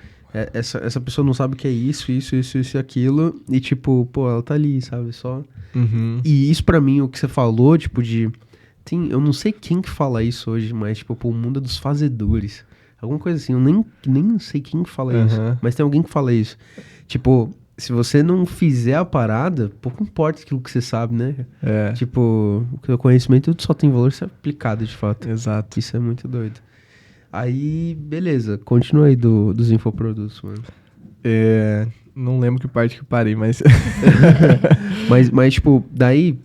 essa pessoa não sabe o que é isso e aquilo, e, tipo, pô, ela tá ali, sabe? Só. Uhum. E isso pra mim, o que você falou, tipo, eu não sei quem que fala isso hoje, mas, tipo, pô, o mundo é dos fazedores. Alguma coisa assim, eu nem sei quem que fala isso, Uhum. mas tem alguém que fala isso. Tipo, se você não fizer a parada, pouco importa aquilo que você sabe, né? Tipo, o conhecimento só tem valor se é aplicado, de fato. Exato. Isso é muito doido. Aí, beleza, continua aí dos infoprodutos, mano. Não lembro que parte que eu parei, mas... mas tipo, daí...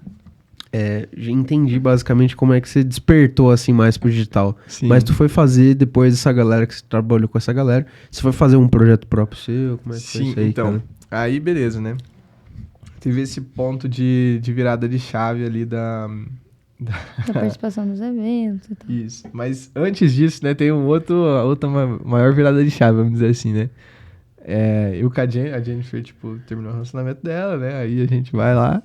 já entendi basicamente como é que você despertou assim mais pro digital. Sim. Mas tu foi fazer depois dessa galera que você trabalhou com essa galera, você foi fazer um projeto próprio seu? Como é que foi Sim, isso aí, então, cara? aí beleza, né? Teve esse ponto de virada de chave ali Da participação nos eventos e tal. Isso. Mas antes disso, né, tem outra maior virada de chave, vamos dizer assim, né? Eu com a Jennifer, tipo, terminou o relacionamento dela, né? Aí a gente vai lá,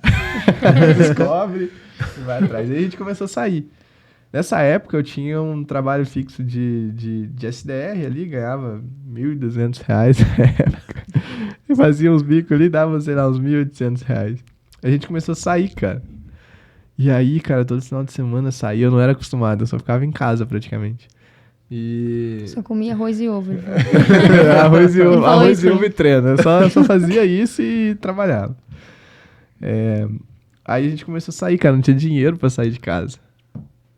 descobre, e vai atrás. Aí a gente começou a sair. Nessa época eu tinha um trabalho fixo de SDR ali, ganhava R$1.200 na época. Eu fazia uns bicos ali, dava, sei lá, uns R$1.800. A gente começou a sair, cara. E aí, cara, todo final de semana eu saía, eu não era acostumado, eu só ficava em casa praticamente. E... Só comia arroz e ovo. arroz e Ele ovo, falou arroz isso, e ovo né? e treino. Eu só fazia isso e trabalhava. É, aí a gente começou a sair, cara, não tinha dinheiro pra sair de casa.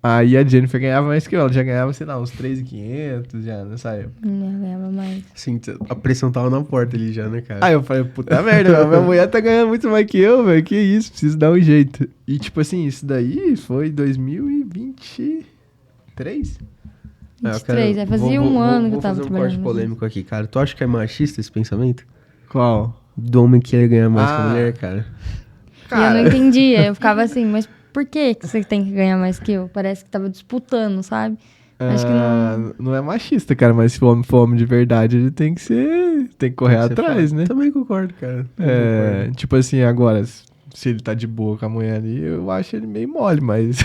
Aí a Jennifer ganhava mais que eu, ela já ganhava, sei lá, uns 3.500 já nessa época. Não ganhava mais. Assim, a pressão tava na porta ali já, né, cara? Aí eu falei, puta merda, minha mulher tá ganhando muito mais que eu, velho, que isso, preciso dar um jeito. E tipo assim, isso daí foi 2023? eu 23, fazia um ano que eu tava Vou fazer um trabalhando. corte polêmico aqui, cara. Tu acha que é machista esse pensamento? Qual? Do homem que ele ganha mais que a Ah. mulher, cara? E eu não entendia, eu ficava assim, mas por que você tem que ganhar mais que eu? Parece que tava disputando, sabe? Acho que não... Não é machista, cara, mas se o homem for homem de verdade, ele tem que ser. Tem que correr Você atrás, fala. né? Também concordo, cara. Também É, concordo. tipo assim, agora, se ele tá de boa com a mulher ali, eu acho ele meio mole, mas.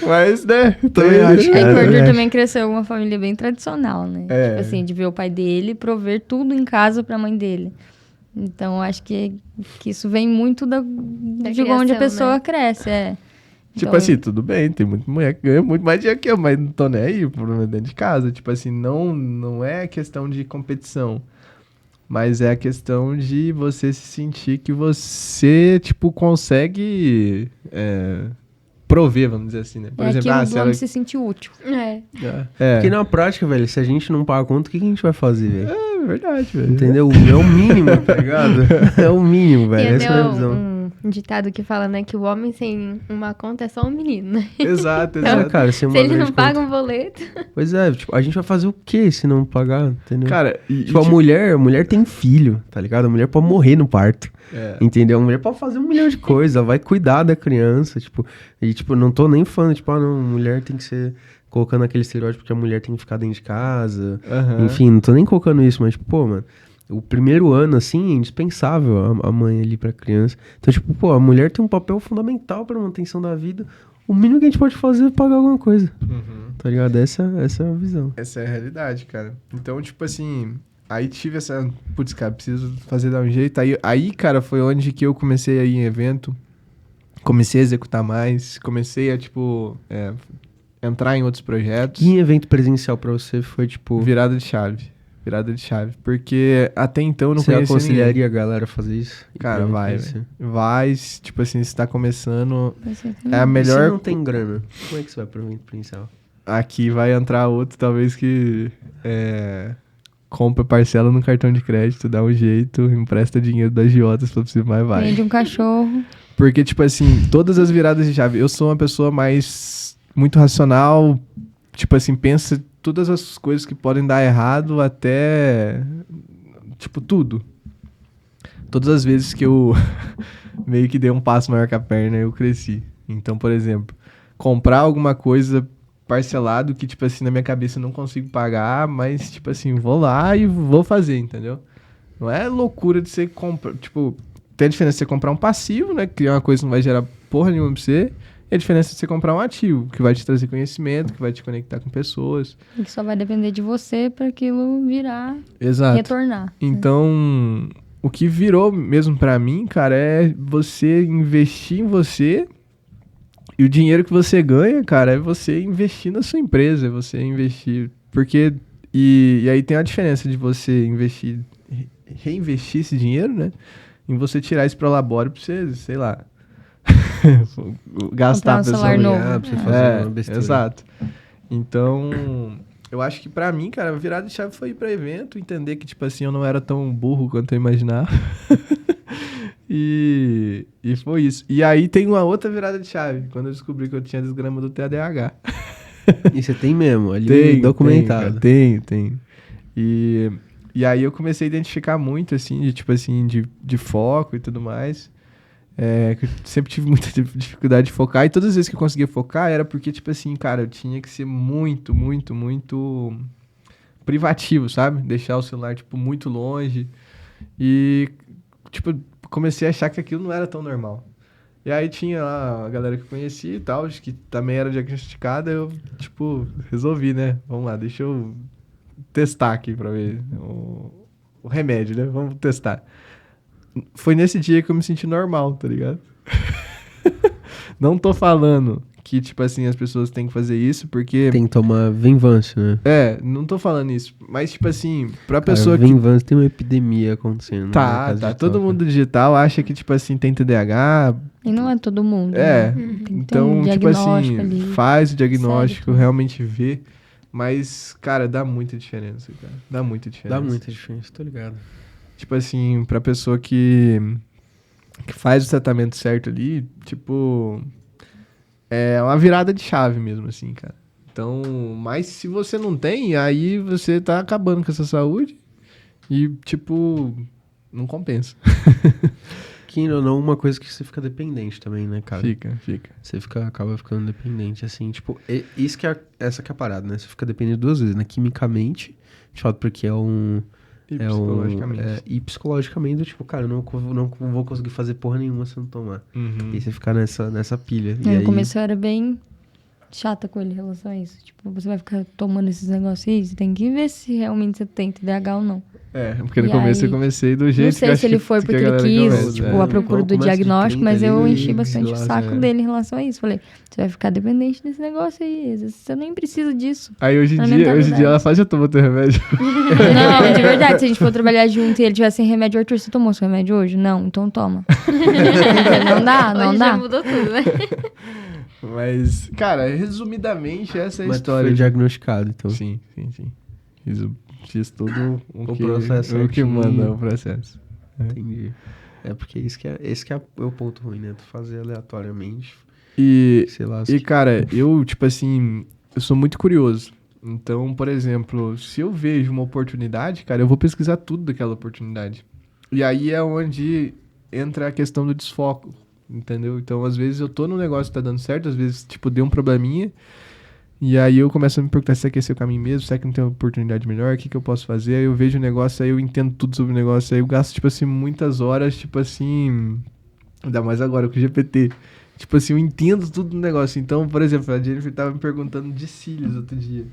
Mas, né? Também acho, É que cara. o Arthur também também cresceu em uma família bem tradicional, né? É. Tipo assim, de ver o pai dele prover tudo em casa pra mãe dele. Então, acho que isso vem muito de onde a criação, pessoa né? cresce, é. Tipo Então, assim, tudo bem, tem muita mulher que ganha muito mais dinheiro que eu, mas não tô nem aí, o problema é dentro de casa. Tipo assim, não é questão de competição, mas é a questão de você se sentir que você, tipo, consegue prover, vamos dizer assim, né? Por é exemplo, aquilo se do ela... homem se sentir útil. É. É, Porque na prática, velho, se a gente não paga a conta, o que a gente vai fazer, velho? é verdade, velho. Entendeu? É o mínimo, tá ligado? É o mínimo, velho. E Essa é a até minha visão. um ditado que fala, né, que o homem sem uma conta é só um menino, né? Exato, Então, exato. Cara, sem uma Se ele grande não paga conta. um boleto. Pois é, tipo, a gente vai fazer o quê se não pagar, entendeu? Cara, tipo, a mulher tem filho, tá ligado? A mulher pode morrer no parto. É. Entendeu? A mulher pode fazer 1 milhão de coisas, ela vai cuidar da criança, tipo, e tipo, não tô nem falando, tipo, não, mulher tem que ser colocando aquele estereótipo que a mulher tem que ficar dentro de casa. Aham. Enfim, não tô nem colocando isso, mas, tipo, pô, mano, o primeiro ano, assim, é indispensável a mãe ali pra criança. Então, tipo, pô, a mulher tem um papel fundamental pra manutenção da vida. O mínimo que a gente pode fazer é pagar alguma coisa, tá ligado? Essa é a visão. Essa é a realidade, cara. Então, tipo assim, aí tive essa... Putz, cara, preciso dar um jeito. Aí, cara, foi onde que eu comecei a ir em evento. Comecei a executar mais. Comecei a, tipo, entrar em outros projetos. E em evento presencial pra você foi, tipo, Virada de chave. Virada de chave. Porque até então eu não você conhecia ninguém. aconselharia a galera a fazer isso? Cara, Evento vai, presencial? velho. Vai, tipo assim, se tá começando... Você É a E melhor... se não tem grana, como é que você vai pro evento presencial? Aqui vai entrar outro, talvez que compra parcela no cartão de crédito, dá um jeito, empresta dinheiro das agiotas pra você, mas vai. Vende um cachorro. Porque, tipo assim, todas as viradas de chave, eu sou uma pessoa muito racional, tipo assim, pensa todas as coisas que podem dar errado até, tipo, tudo. Todas as vezes que eu meio que dei um passo maior que a perna, eu cresci. Então, por exemplo, comprar alguma coisa parcelado que, tipo assim, na minha cabeça eu não consigo pagar, mas, tipo assim, vou lá e vou fazer, entendeu? Não é loucura de você comprar, tipo, tem a diferença de você comprar um passivo, né, que é uma coisa que não vai gerar porra nenhuma pra você, e a diferença de você comprar um ativo, que vai te trazer conhecimento, que vai te conectar com pessoas. E que só vai depender de você pra aquilo virar, Exato. retornar. Então, o que virou mesmo pra mim, cara, é você investir em você. E o dinheiro que você ganha, cara, é você investir na sua empresa, é você investir. Porque. E aí tem a diferença de você investir, reinvestir esse dinheiro, né? Em você tirar isso pra labore pra você, sei lá. gastar Comprar um a pessoa. celular novo. Pra você fazer uma besteira. Exato. Então, eu acho que pra mim, cara, a virada de chave foi ir pra evento, entender que, tipo assim, eu não era tão burro quanto eu imaginava. E foi isso. E aí tem uma outra virada de chave, quando eu descobri que eu tinha desgrama do TDAH. E você tem mesmo, ali documentado. Tem. E aí eu comecei a identificar muito, assim, de tipo assim, de foco e tudo mais. Que eu sempre tive muita dificuldade de focar. E todas as vezes que eu conseguia focar era porque, tipo assim, cara, eu tinha que ser muito, muito, muito privativo, sabe? Deixar o celular, tipo, muito longe. E, tipo, comecei a achar que aquilo não era tão normal. E aí tinha lá a galera que eu conhecia e tal, que também era diagnosticada, eu, tipo, resolvi, né? Vamos lá, deixa eu testar aqui pra ver o remédio, né? Vamos testar. Foi nesse dia que eu me senti normal, tá ligado? Não tô falando que, tipo assim, as pessoas têm que fazer isso, porque... Tem que tomar Venvance, né? Não tô falando isso. Mas, tipo assim, pra Cara, pessoa que... Venvance tem uma epidemia acontecendo. Tá. Todo mundo digital acha que, tipo assim, tem TDAH. E não é todo mundo. É. Né? Tem que ter Então, um tipo diagnóstico assim, ali. faz o diagnóstico, tudo. realmente vê. Mas, cara, dá muita diferença, cara. Dá muita diferença. Dá muita diferença, tô ligado. Tipo assim, pra pessoa que faz o tratamento certo ali, tipo... É uma virada de chave mesmo, assim, cara. Então, mas se você não tem, aí você tá acabando com essa saúde e, tipo, não compensa. Que ou não, uma coisa que você fica dependente também, né, cara? Fica. Você acaba ficando dependente, assim, tipo... Isso que essa que é a parada, né? Você fica dependente duas vezes, né? Quimicamente, de fato, porque E psicologicamente. E psicologicamente, do tipo, cara, eu não vou conseguir fazer porra nenhuma se eu não tomar. Uhum. E aí você fica nessa pilha. E No aí, começo eu era bem chata com ele em relação a isso. Tipo, você vai ficar tomando esses negócios aí, você tem que ver se realmente você tem TDAH ou não. Porque no E começo aí, eu comecei do jeito Não que sei acho se ele que foi a porque ele galera quis, começa, tipo, a procura do Começa de diagnóstico, 30 mas eu ali, enchi bastante o sei lá, saco né? dele em relação a isso. Falei, você vai ficar dependente desse negócio aí, às vezes você nem precisa disso. Aí hoje em A dia mentalidade. ela faz, já tomou teu remédio. Não, de verdade, se a gente for trabalhar junto e ele tiver sem remédio, Arthur, você tomou seu remédio hoje? Não, então toma. Não dá. Hoje já mudou tudo, né? Mas, cara, resumidamente, essa é a mas tu história. foi diagnosticado, então. Sim. Fiz todo O processo o que certinho. manda o processo. Entendi. Porque esse que é o ponto ruim, né? Tu fazer aleatoriamente, E, sei lá. cara, eu, tipo assim, eu sou muito curioso. Então, por exemplo, se eu vejo uma oportunidade, cara, eu vou pesquisar tudo daquela oportunidade. E aí é onde entra a questão do desfoco, entendeu? Então, às vezes eu tô no negócio que tá dando certo, às vezes, tipo, deu um probleminha. E aí eu começo a me perguntar se é que esse é o caminho mesmo, se é que não tem uma oportunidade melhor, o que eu posso fazer? Aí eu vejo o negócio, aí eu entendo tudo sobre o negócio, aí eu gasto, tipo assim, muitas horas, tipo assim... Ainda mais agora com o GPT. Tipo assim, eu entendo tudo do negócio. Então, por exemplo, a Jennifer tava me perguntando de cílios outro dia.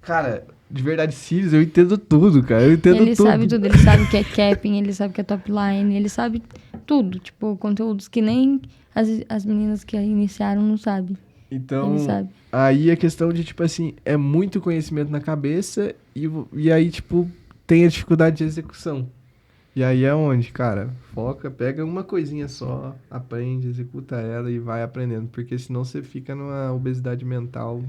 Cara, de verdade, cílios, eu entendo tudo, cara. Eu entendo Ele tudo. sabe tudo, ele sabe o que é capping, ele sabe o que é top line, ele sabe tudo. Tipo, conteúdos que nem as meninas que iniciaram não sabem. Então, Ele sabe. aí a questão de, tipo assim, é muito conhecimento na cabeça e aí, tipo, tem a dificuldade de execução. E aí é onde, cara, foca, pega uma coisinha só, aprende, executa ela e vai aprendendo. Porque senão você fica numa obesidade mental.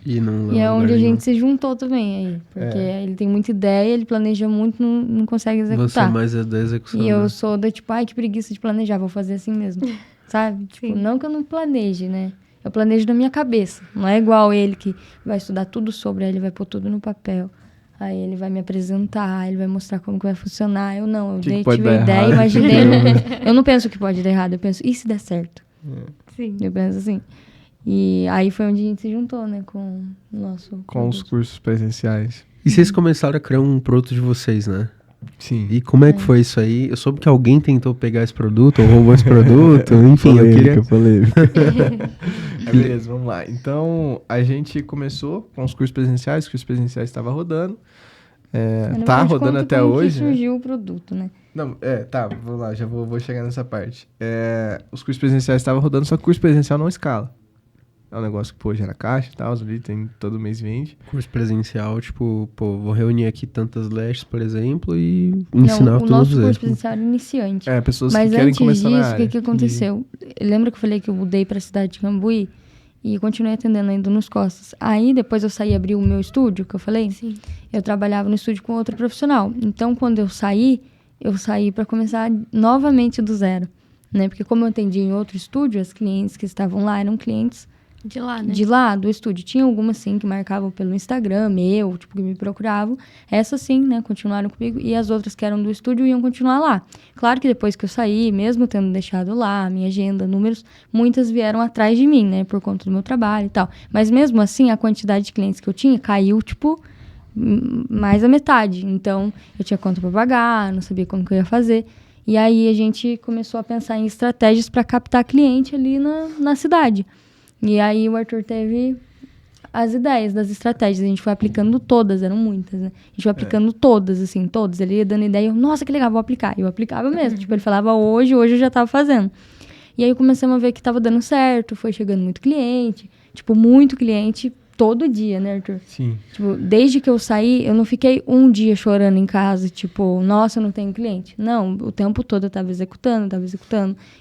E não E é leva a onde lugar a nenhum. gente se juntou também aí. Porque ele tem muita ideia, ele planeja muito, não consegue Você executar. mais é da execução. E eu né? sou da tipo, ai, que preguiça de planejar, vou fazer assim mesmo. Sabe? Tipo, Sim. não que eu não planeje, né? Eu planejo na minha cabeça. Não é igual ele que vai estudar tudo sobre, aí ele vai pôr tudo no papel. Aí ele vai me apresentar, ele vai mostrar como que vai funcionar. Eu não, eu Que pode tive a dar ideia, errado, imaginei. Eu não penso que pode dar errado, eu penso, e se der certo? Sim. Eu penso assim. E aí foi onde a gente se juntou, né, com o nosso... Com os cursos presenciais. E vocês começaram a criar um produto de vocês, né? Sim. E como é que foi isso aí? Eu soube que alguém tentou pegar esse produto, ou roubou esse produto, enfim, eu queria... polêmica. Beleza, vamos lá. Então, a gente começou com os cursos presenciais, os cursos presenciais estavam rodando. Mas não Tá conte rodando como até que hoje, né? surgiu o produto, né? Não, tá, vou lá, já vou chegar nessa parte. Os cursos presenciais estavam rodando, só que o curso presencial não escala. É um negócio que, pô, gera caixa e tal, ali tem todo mês vende. Curso presencial, tipo, pô, vou reunir aqui tantas lashes, por exemplo, e ensinar Não, o todos nosso eles. curso presencial era iniciante. Pessoas Mas que querem antes começar na disso, o área. que aconteceu? Lembra que eu falei que eu mudei pra cidade de Cambuí? E continuei atendendo ainda nos Costas. Aí, depois eu saí e abri o meu estúdio, que eu falei. Sim. Eu trabalhava no estúdio com outra profissional. Então, quando eu saí para começar novamente do zero. Né? Porque como eu atendia em outro estúdio, as clientes que estavam lá eram clientes De lá, né? de lá, do estúdio. Tinha algumas, sim, que marcavam pelo Instagram, tipo, que me procuravam. Essas, sim, né, continuaram comigo. E as outras que eram do estúdio iam continuar lá. Claro que depois que eu saí, mesmo tendo deixado lá a minha agenda, números, muitas vieram atrás de mim, né, por conta do meu trabalho e tal. Mas mesmo assim, a quantidade de clientes que eu tinha caiu, tipo, mais a metade. Então, eu tinha conta para pagar, não sabia como que eu ia fazer. E aí, a gente começou a pensar em estratégias para captar cliente ali na cidade. E aí o Arthur teve as ideias das estratégias. A gente foi aplicando todas, eram muitas, né? A gente foi aplicando todas, assim, todas. Ele ia dando ideia, eu, nossa, que legal, vou aplicar. Eu aplicava mesmo. Tipo, ele falava hoje eu já tava fazendo. E aí começamos a ver que tava dando certo, foi chegando muito cliente, tipo, muito cliente todo dia, né, Arthur? Sim. Tipo, desde que eu saí, eu não fiquei um dia chorando em casa, tipo, nossa, eu não tenho cliente. Não, o tempo todo eu tava executando,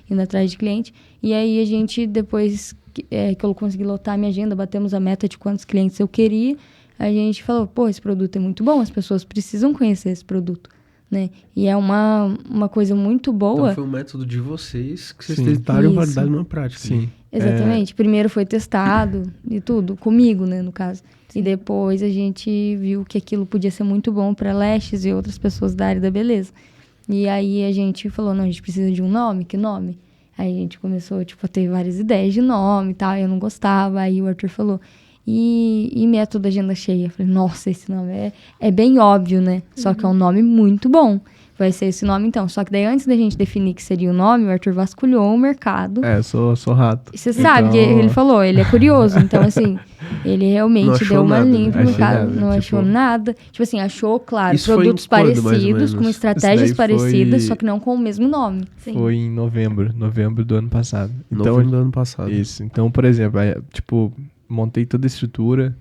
indo atrás de cliente. E aí a gente, depois que eu consegui lotar a minha agenda, batemos a meta de quantos clientes eu queria, a gente falou, pô, esse produto é muito bom, as pessoas precisam conhecer esse produto, né? E é uma coisa muito boa. Então foi um método de vocês que vocês Sim. tentaram Isso. validar numa prática. Sim. Exatamente. Primeiro foi testado e tudo, comigo, né, no caso. E depois a gente viu que aquilo podia ser muito bom para Lashes e outras pessoas da área da beleza. E aí a gente falou, não, a gente precisa de um nome, que nome? Aí a gente começou, tipo, a ter várias ideias de nome e tal, eu não gostava. Aí o Arthur falou, e método agenda cheia? Eu falei, nossa, esse nome é bem óbvio, né? Só que é um nome muito bom. Vai ser esse nome, então. Só que daí, antes da gente definir que seria o nome, o Arthur vasculhou o mercado. Eu sou rato. E você sabe que ele falou, ele é curioso. Então, assim, ele realmente deu uma nada, limpa né? no Achei mercado. nada, Não tipo- achou nada. Tipo assim, achou, claro, Isso foi em produtos quando, mais ou parecidos, com menos? estratégias Isso daí foi- parecidas, só que não com o mesmo nome. Sim. Foi em novembro do ano passado. Então, Novembro do ano passado. isso. Então, por exemplo, tipo, montei toda a estrutura,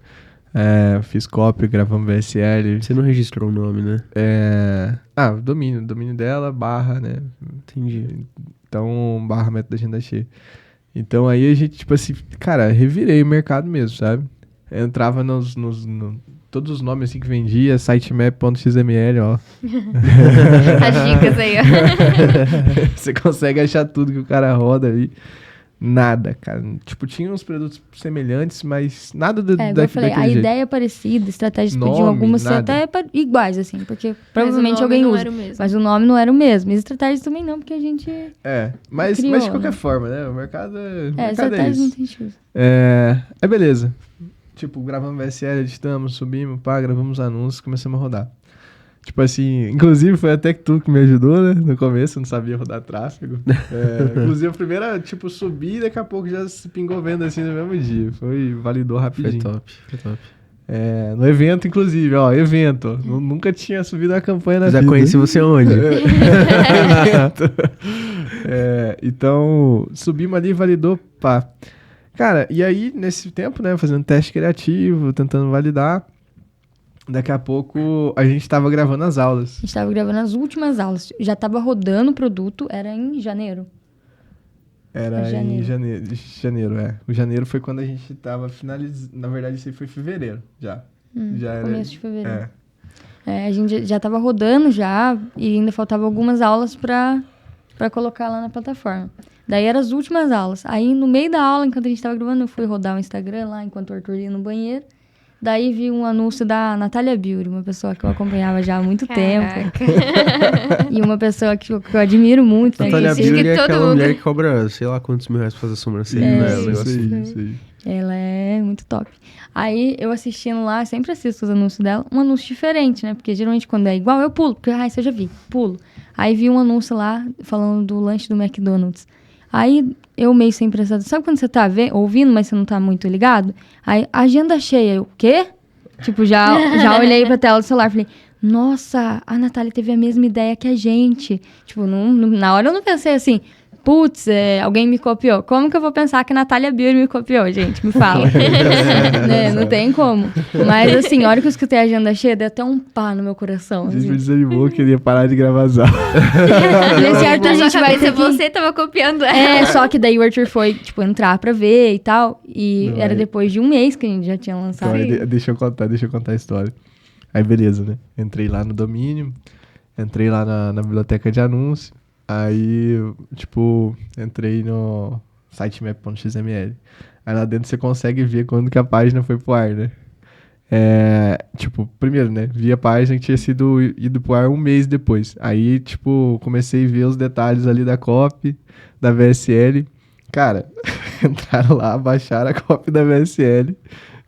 fiz copy, gravamos VSL. Você não registrou o nome, né? O domínio dela, barra, né? Entendi. Então, barra método da agenda cheia. Então, aí a gente, tipo assim, cara, revirei o mercado mesmo, sabe? Entrava todos os nomes assim que vendia, sitemap.xml, ó. As dicas aí, ó. Você consegue achar tudo que o cara roda ali. Nada, cara. Tipo, tinha uns produtos semelhantes, mas nada Igual eu falei, a jeito. ideia é parecida, estratégias Nome, podiam algumas ser nada. até iguais, assim, porque Mas provavelmente o nome alguém não usa. era o mesmo. Mas o nome não era o mesmo. E as estratégias também não, porque a gente... Mas criou, de qualquer né? forma, né? O mercado é estratégias não isso. tem chance. Beleza. Tipo, gravamos VSL, editamos, subimos, gravamos anúncios, começamos a rodar. Tipo assim, inclusive foi até que tu que me ajudou, né? No começo, eu não sabia rodar tráfego. Inclusive a primeira, tipo, subi e daqui a pouco já se pingou venda assim no mesmo dia. Validou Foi rapidinho. top, foi top. No evento, inclusive, ó, evento. Nunca tinha subido uma campanha na Já vida. conheci você onde? Evento. Então, subimos ali e validou, pá. Cara, e aí, nesse tempo, né, fazendo teste criativo, tentando validar, daqui a pouco a gente tava gravando as aulas. A gente tava gravando as últimas aulas. Já tava rodando o produto, era em janeiro. Era em Janeiro. janeiro. O janeiro foi quando a gente tava finalizando. Na verdade, isso aí foi fevereiro, já. Já era. Começo de fevereiro. A gente já tava rodando já e ainda faltava algumas aulas pra colocar lá na plataforma. Daí eram as últimas aulas. Aí no meio da aula, enquanto a gente tava gravando, eu fui rodar o Instagram lá, enquanto o Arthur ia no banheiro. Daí vi um anúncio da Natália Beauty, uma pessoa que eu acompanhava já há muito tempo. E uma pessoa que eu admiro muito. né? Natália Acho Beauty que é todo aquela mundo. mulher que cobra, sei lá quantos mil reais pra fazer a sobrancelha, né? Um negócio assim. Isso aí. Ela é muito top. Aí, eu assistindo lá, sempre assisto os anúncios dela, um anúncio diferente, né? Porque geralmente quando é igual, eu pulo. Porque, isso eu já vi, pulo. Aí vi um anúncio lá, falando do lanche do McDonald's. Aí, eu meio sem prestar. Sabe quando você tá ouvindo, mas você não tá muito ligado? Aí, agenda cheia. Eu, o quê? Tipo, já olhei pra tela do celular e falei, nossa, a Natália teve a mesma ideia que a gente. Tipo, na hora eu não pensei assim, putz, alguém me copiou. Como que eu vou pensar que a Natália Beauty me copiou, gente? Me fala. Né? Não tem como. Mas, assim, a hora que eu escutei a agenda cheia, deu até um pá no meu coração. A gente Assim. me desanimou, queria parar de gravar as aulas. Nesse certo, a Na gente sua vai cabeça, ter que... você tava copiando ela. Só que daí o Arthur foi, tipo, entrar pra ver e tal. E Não, era aí- depois de um mês que a gente já tinha lançado. Então, aí, deixa eu contar a história. Aí, beleza, né? Entrei lá no domínio, entrei lá na biblioteca de anúncio, aí, tipo, entrei no sitemap.xml. Aí lá dentro você consegue ver quando que a página foi pro ar, né? Tipo, primeiro, né? Vi a página que tinha ido pro ar um mês depois. Aí, tipo, comecei a ver os detalhes ali da copy, da VSL. Cara, entraram lá, baixaram a copy da VSL,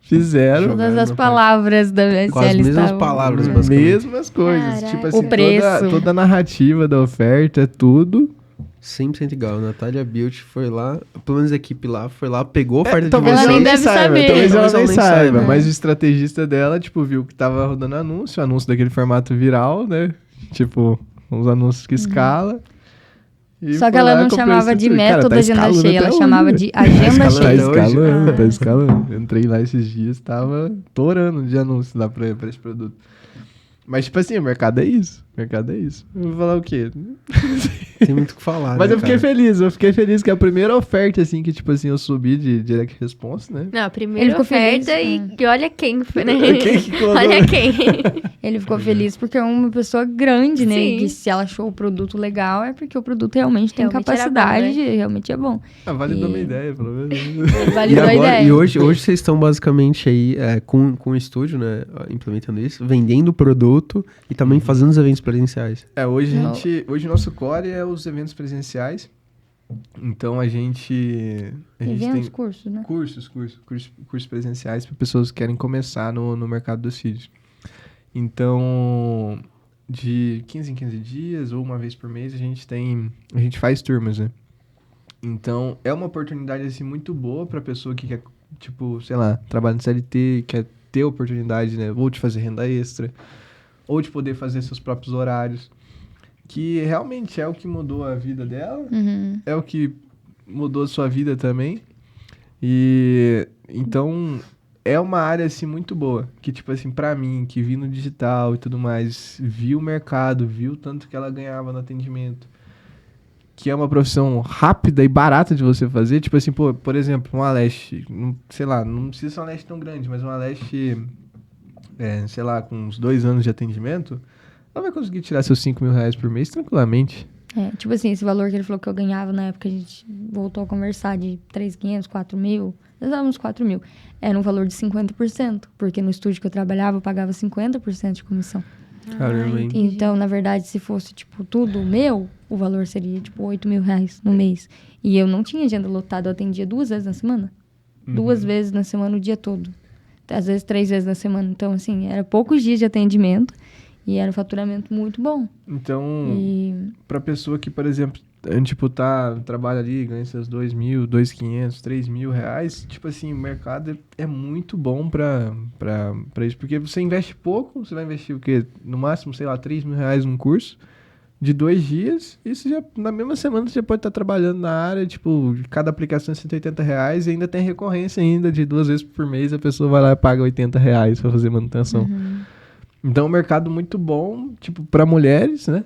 fizeram Todas Jogaram as na palavras da VSL Com as mesmas estavam... palavras, as basicamente. mesmas coisas. Caraca. Tipo assim, O preço. toda a narrativa da oferta, tudo. 100% igual. Natália Beauty foi lá, pelo menos a equipe lá, foi lá, pegou a oferta de Talvez Ela vocês. nem deve saber. Talvez ela Talvez ela nem nem saiba. saiba. Mas o estrategista dela, tipo, viu que tava rodando anúncio daquele formato viral, né? Tipo, uns anúncios que escala. E Só que fui ela lá, não comprei chamava esse de tudo. Cara, método tá agenda escalando cheia, ela até chamava hoje. de agenda Tá cheia. escalando, tá Ah. escalando. Entrei lá esses dias, tava torando de anúncio lá pra esse produto. Mas, tipo assim, o mercado é isso. O mercado é isso. Eu vou falar o quê? Tem muito o que falar, Mas né, eu fiquei cara? feliz. Eu fiquei feliz que a primeira oferta, assim, que, tipo assim, eu subi de direct response, né? Não, a Ele primeira ficou oferta feliz, e olha quem foi, né? Quem que colocou? Olha quem. Ele ficou feliz porque é uma pessoa grande, né? Sim. E se ela achou o produto legal, é porque o produto realmente tem Realmente era capacidade, bom, né? realmente é bom. Ah, validou E- minha ideia, pelo menos. E, Validou a agora, ideia. e hoje vocês estão basicamente aí com o estúdio, né? Implementando isso, vendendo o produto e também fazendo os eventos presenciais. Hoje Não. hoje o nosso core é os eventos presenciais. Então a gente Eventos, tem cursos, né? cursos presenciais para pessoas que querem começar no mercado dos cílios. Então, de 15 em 15 dias ou uma vez por mês, a gente faz turmas, né? Então, é uma oportunidade assim muito boa para pessoa que quer, tipo, sei lá, trabalha no CLT, quer ter oportunidade, né, ou de fazer renda extra, ou de poder fazer seus próprios horários, que realmente é o que mudou a vida dela, Uhum. é o que mudou a sua vida também. E então é uma área assim muito boa, que tipo assim, pra mim, que vi no digital e tudo mais, vi o mercado, vi o tanto que ela ganhava no atendimento, que é uma profissão rápida e barata de você fazer, tipo assim, pô, por exemplo, um Aleste, sei lá, não precisa ser um Aleste tão grande, mas um Aleste, sei lá, com uns 2 anos de atendimento, ela vai conseguir tirar seus 5 mil reais por mês tranquilamente. É, tipo assim, esse valor que ele falou que eu ganhava na época, a gente voltou a conversar de 3.500, 4.000, nós dávamos 4.000. Era um valor de 50%, porque no estúdio que eu trabalhava, eu pagava 50% de comissão. Caramba, hein? Então, na verdade, se fosse, tipo, tudo meu, o valor seria, tipo, 8 mil reais no mês. E eu não tinha agenda lotada, eu atendia 2 vezes na semana. 2 vezes na semana, o dia todo. Às vezes 3 vezes na semana. Então, assim, era poucos dias de atendimento e era um faturamento muito bom. Então, E pra pessoa que, por exemplo, tipo, trabalha ali, ganha seus 2 mil, 2.500, 3 mil reais, tipo assim, o mercado é muito bom pra isso, porque você investe pouco, você vai investir o quê? No máximo, sei lá, 3 mil reais num curso de 2 dias, e você já, na mesma semana você já pode estar trabalhando na área, tipo, cada aplicação é 180 reais e ainda tem recorrência ainda de 2 vezes por mês, a pessoa vai lá e paga 80 reais pra fazer manutenção. Então é um mercado muito bom, tipo, pra mulheres, né?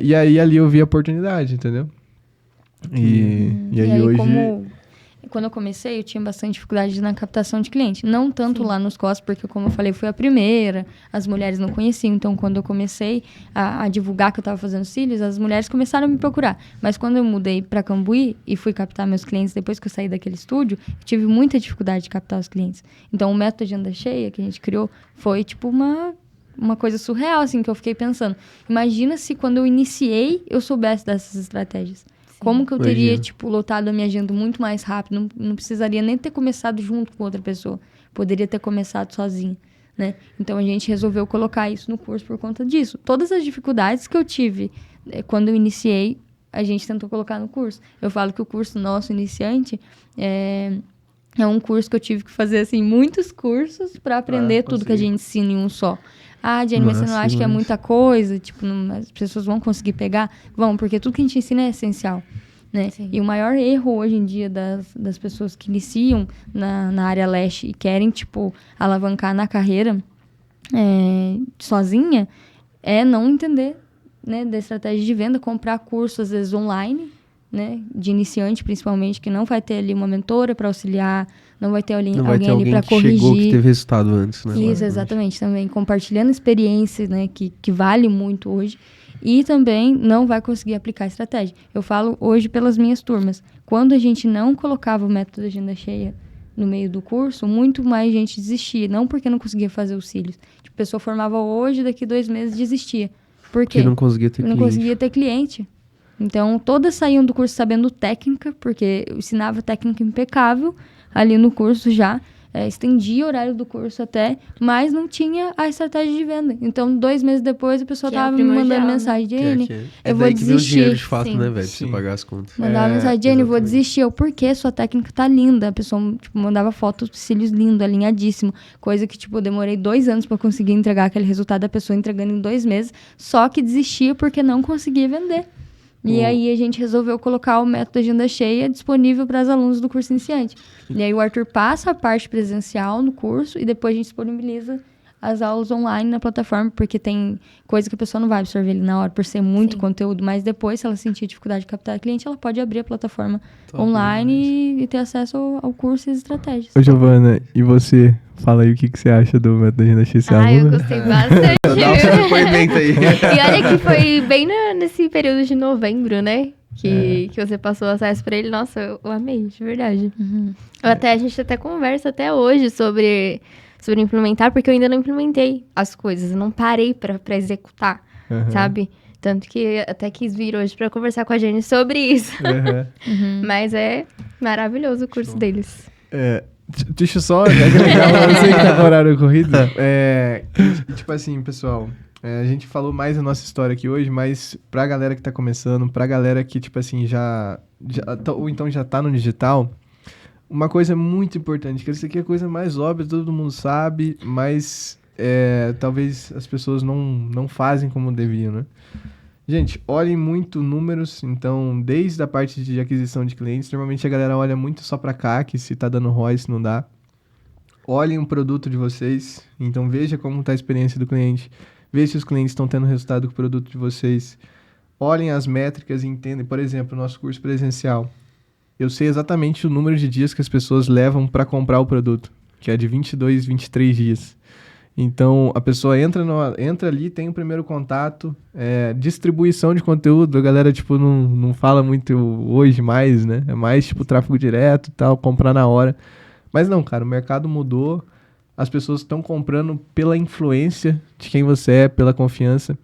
E aí ali eu vi a oportunidade, entendeu? E aí hoje... quando eu comecei, eu tinha bastante dificuldade na captação de cliente. Não tanto lá nos COS, porque, como eu falei, fui a primeira. As mulheres não conheciam. Então, quando eu comecei a divulgar que eu estava fazendo cílios, as mulheres começaram a me procurar. Mas quando eu mudei para Cambuí e fui captar meus clientes depois que eu saí daquele estúdio, eu tive muita dificuldade de captar os clientes. Então, o método de agenda cheia que a gente criou foi, tipo, uma coisa surreal, assim, que eu fiquei pensando. Imagina se quando eu iniciei, eu soubesse dessas estratégias. Como que eu teria, Imagina. tipo, lotado a minha agenda muito mais rápido? Não precisaria nem ter começado junto com outra pessoa. Poderia ter começado sozinha, né? Então, a gente resolveu colocar isso no curso por conta disso. Todas as dificuldades que eu tive quando eu iniciei, a gente tentou colocar no curso. Eu falo que o curso nosso, iniciante, é um curso que eu tive que fazer, assim, muitos cursos para aprender tudo que a gente ensina em um só. Ah, Jenny, mas você não acha que é muita coisa? Tipo, as pessoas vão conseguir pegar? Vão, porque tudo que a gente ensina é essencial, né? Sim. E o maior erro hoje em dia das pessoas que iniciam na área leste e querem, tipo, alavancar na carreira sozinha é não entender, né, da estratégia de venda, comprar curso, às vezes, online, né, de iniciante, principalmente, que não vai ter ali uma mentora para auxiliar, não vai ter Não vai ter alguém ali alguém para que chegou, que corrigir. teve resultado antes, né? Isso, exatamente, também compartilhando experiências, né, que vale muito hoje, e também não vai conseguir aplicar a estratégia. Eu falo hoje pelas minhas turmas, quando a gente não colocava o método agenda cheia no meio do curso, muito mais gente desistia, não porque não conseguia fazer os cílios. Tipo, a pessoa formava hoje, daqui 2 meses desistia. Por quê? Porque não conseguia ter Não cliente. conseguia ter cliente. Então, todas saíam do curso sabendo técnica, porque eu ensinava técnica impecável ali no curso já. Estendia o horário do curso até, mas não tinha a estratégia de venda. Então, 2 meses depois, a pessoa Que é o tava me mandando primordial, né? mensagem, Jenny, É eu vou daí que vem o dinheiro de desistir. fato, Sim. né, velho? Pra Sim. você pagar as contas. Mandava mensagem, Jenny, vou exatamente. desistir. Eu, por quê? Sua técnica tá linda. A pessoa, tipo, mandava fotos de cílios lindo, alinhadíssimo. Coisa que, tipo, eu demorei 2 anos pra conseguir entregar aquele resultado, a pessoa entregando em 2 meses, só que desistia porque não conseguia vender. E aí a gente resolveu colocar o método Agenda Cheia disponível para os alunos do curso iniciante. E aí o Arthur passa a parte presencial no curso e depois a gente disponibiliza as aulas online na plataforma, porque tem coisa que a pessoa não vai absorver ali na hora, por ser muito conteúdo, mas depois, se ela sentir dificuldade de captar cliente, ela pode abrir a plataforma online e ter acesso ao curso e as estratégias. Ô, Giovana, e você? Fala aí o que você acha do método Agenda Cheia. Você é Ah, eu aluna? gostei bastante. Dá o seu depoimento aí. E olha que foi bem nesse período de novembro, né? Que você passou o acesso pra ele. Nossa, eu amei, de verdade. A gente até conversa até hoje sobre implementar, porque eu ainda não implementei as coisas. Eu não parei pra executar, sabe? Tanto que até quis vir hoje pra conversar com a Jenny sobre isso. Mas é maravilhoso o curso deles. Deixa eu só agregar, eu sei que tá com horário corrido. Tipo assim, pessoal, a gente falou mais da nossa história aqui hoje, mas pra galera que tá começando, pra galera que, tipo assim, ou então já tá no digital, uma coisa muito importante, que isso aqui é a coisa mais óbvia, todo mundo sabe, mas talvez as pessoas não fazem como deviam, né? Gente, olhem muito números, então, desde a parte de aquisição de clientes, normalmente a galera olha muito só para CAC, se tá dando ROI, se não dá. Olhem o produto de vocês, então veja como tá a experiência do cliente, veja se os clientes estão tendo resultado com o produto de vocês. Olhem as métricas e entendem, por exemplo, o nosso curso presencial. Eu sei exatamente o número de dias que as pessoas levam para comprar o produto, que é de 22, 23 dias. Então, a pessoa entra ali, tem o primeiro contato, distribuição de conteúdo, a galera, tipo, não fala muito hoje mais, né? É mais, tipo, tráfego direto e tal, comprar na hora. Mas não, cara, o mercado mudou, as pessoas estão comprando pela influência de quem você é, pela confiança.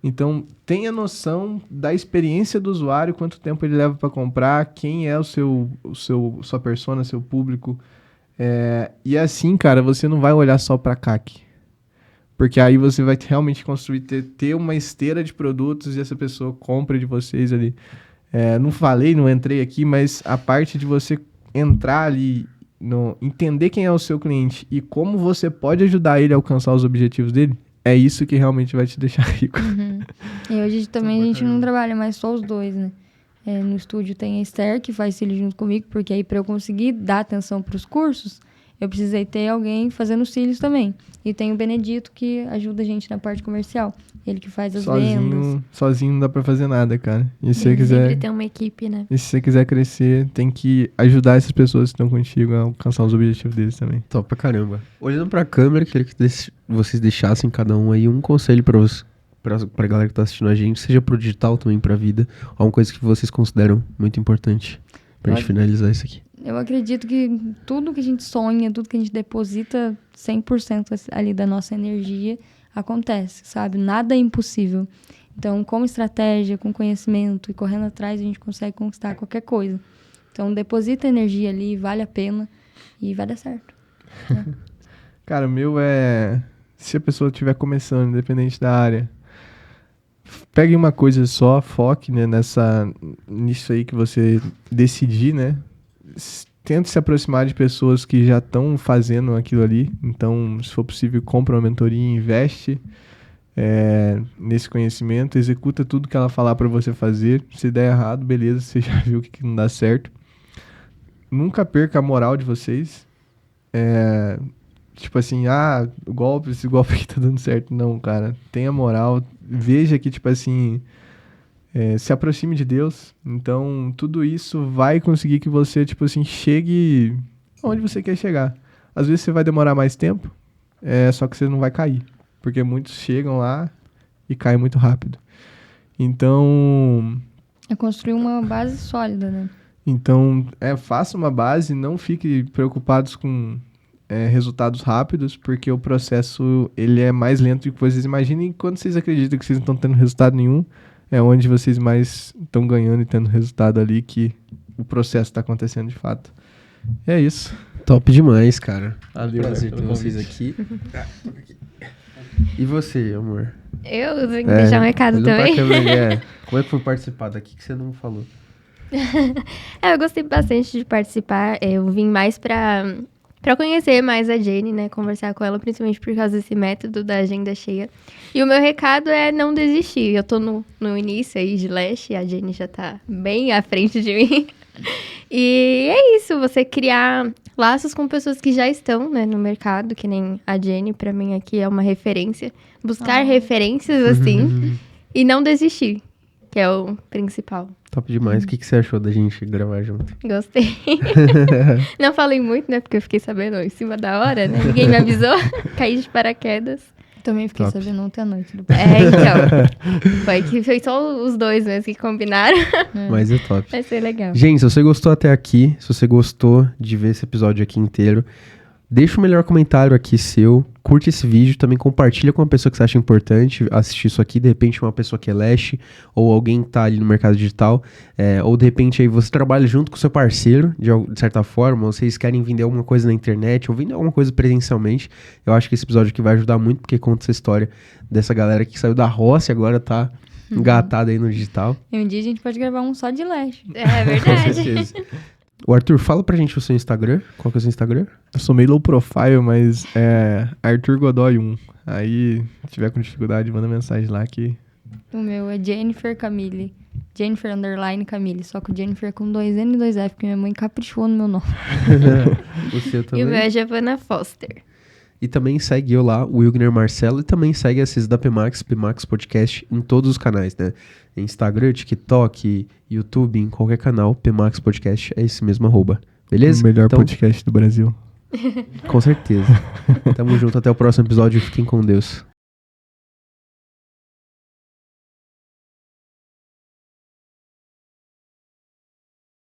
Então, tenha noção da experiência do usuário, quanto tempo ele leva para comprar, quem é sua persona, seu público. E assim, cara, você não vai olhar só para CAC. Porque aí você vai realmente construir, ter uma esteira de produtos e essa pessoa compra de vocês ali. Não entrei aqui, mas a parte de você entrar ali, entender quem é o seu cliente e como você pode ajudar ele a alcançar os objetivos dele, é isso que realmente vai te deixar rico. E hoje também a gente não trabalha mais só os dois, né? No estúdio tem a Esther, que faz cílios junto comigo, porque aí para eu conseguir dar atenção para os cursos, eu precisei ter alguém fazendo cílios também. E tem o Benedito, que ajuda a gente na parte comercial. Ele que faz as vendas. Sozinho não dá pra fazer nada, cara. E se você Sempre quiser... tem uma equipe, né? E se você quiser crescer, tem que ajudar essas pessoas que estão contigo a alcançar os objetivos deles também. Top pra caramba. Olhando pra câmera, queria que vocês deixassem cada um aí um conselho pra galera que tá assistindo a gente, seja pro digital também, pra vida. Alguma coisa que vocês consideram muito importante pra gente finalizar isso aqui. Eu acredito que tudo que a gente sonha, tudo que a gente deposita 100% ali da nossa energia, acontece, sabe? Nada é impossível. Então, com estratégia, com conhecimento e correndo atrás, a gente consegue conquistar qualquer coisa. Então, deposita energia ali, vale a pena e vai dar certo. Cara, o meu se a pessoa estiver começando, independente da área, pegue uma coisa só, foque, né, nisso aí que você decidir, né? Tente se aproximar de pessoas que já estão fazendo aquilo ali. Então, se for possível, compra uma mentoria, investe nesse conhecimento, executa tudo que ela falar para você fazer. Se der errado, beleza, você já viu que não dá certo. Nunca perca a moral de vocês. Tipo assim, esse golpe aqui tá dando certo. Não, cara, tenha moral. Veja que, tipo assim... se aproxime de Deus. Então, tudo isso vai conseguir que você, tipo assim, chegue onde você quer chegar. Às vezes você vai demorar mais tempo, só que você não vai cair. Porque muitos chegam lá e caem muito rápido. Então... É construir uma base sólida, né? Então, faça uma base, não fique preocupados com resultados rápidos, porque o processo ele é mais lento do que vocês imaginem. E quando vocês acreditam que vocês não estão tendo resultado nenhum, é onde vocês mais estão ganhando e tendo resultado ali, que o processo está acontecendo de fato. É isso. Top demais, cara. Valeu, prazer ter vocês aqui. E você, amor? Eu tenho que deixar um recado também. Como é que foi participar daqui que você não falou? Eu gostei bastante de participar. Eu vim mais pra Pra conhecer mais a Jenny, né? Conversar com ela, principalmente por causa desse método da agenda cheia. E o meu recado é não desistir. Eu tô no início aí de Lash, a Jenny já tá bem à frente de mim. E é isso, você criar laços com pessoas que já estão, né, no mercado, que nem a Jenny, pra mim aqui é uma referência. Buscar referências, assim, e não desistir, que é o principal. Top demais. O que você achou da gente gravar junto? Gostei. Não falei muito, né? Porque eu fiquei sabendo em cima da hora, né? Ninguém me avisou. Caí de paraquedas. Também fiquei Top. sabendo ontem à noite. Do... Então. Foi só os dois mesmo que combinaram. Mas é top. Vai ser legal. Gente, se você gostou até aqui, se você gostou de ver esse episódio aqui inteiro, deixa o melhor comentário aqui seu, curte esse vídeo, também compartilha com uma pessoa que você acha importante assistir isso aqui, de repente uma pessoa que é Lash, ou alguém que tá ali no mercado digital, ou de repente aí você trabalha junto com o seu parceiro, de certa forma, ou vocês querem vender alguma coisa na internet, ou vender alguma coisa presencialmente. Eu acho que esse episódio aqui vai ajudar muito, porque conta essa história dessa galera que saiu da roça e agora tá engatada aí no digital. E um dia a gente pode gravar um só de Lash. É Com verdade. certeza. O Arthur, fala pra gente o seu Instagram. Qual que é o seu Instagram? Eu sou meio low profile, mas é Arthur Godoy 1. Aí, se tiver com dificuldade, manda mensagem lá que... O meu é Jennifer Camille. Jennifer _ Camille. Só que o Jennifer com 2 N e 2 F, porque minha mãe caprichou no meu nome. O seu E também. o meu é Giovanna Foster. E também segue eu lá, o Wilgner Marcelo, e também segue esses da PMax Podcast em todos os canais, né? Instagram, TikTok, YouTube, em qualquer canal, PMax Podcast é esse mesmo @. Beleza? O melhor Então, podcast do Brasil. com certeza. Tamo junto, até o próximo episódio. Fiquem com Deus.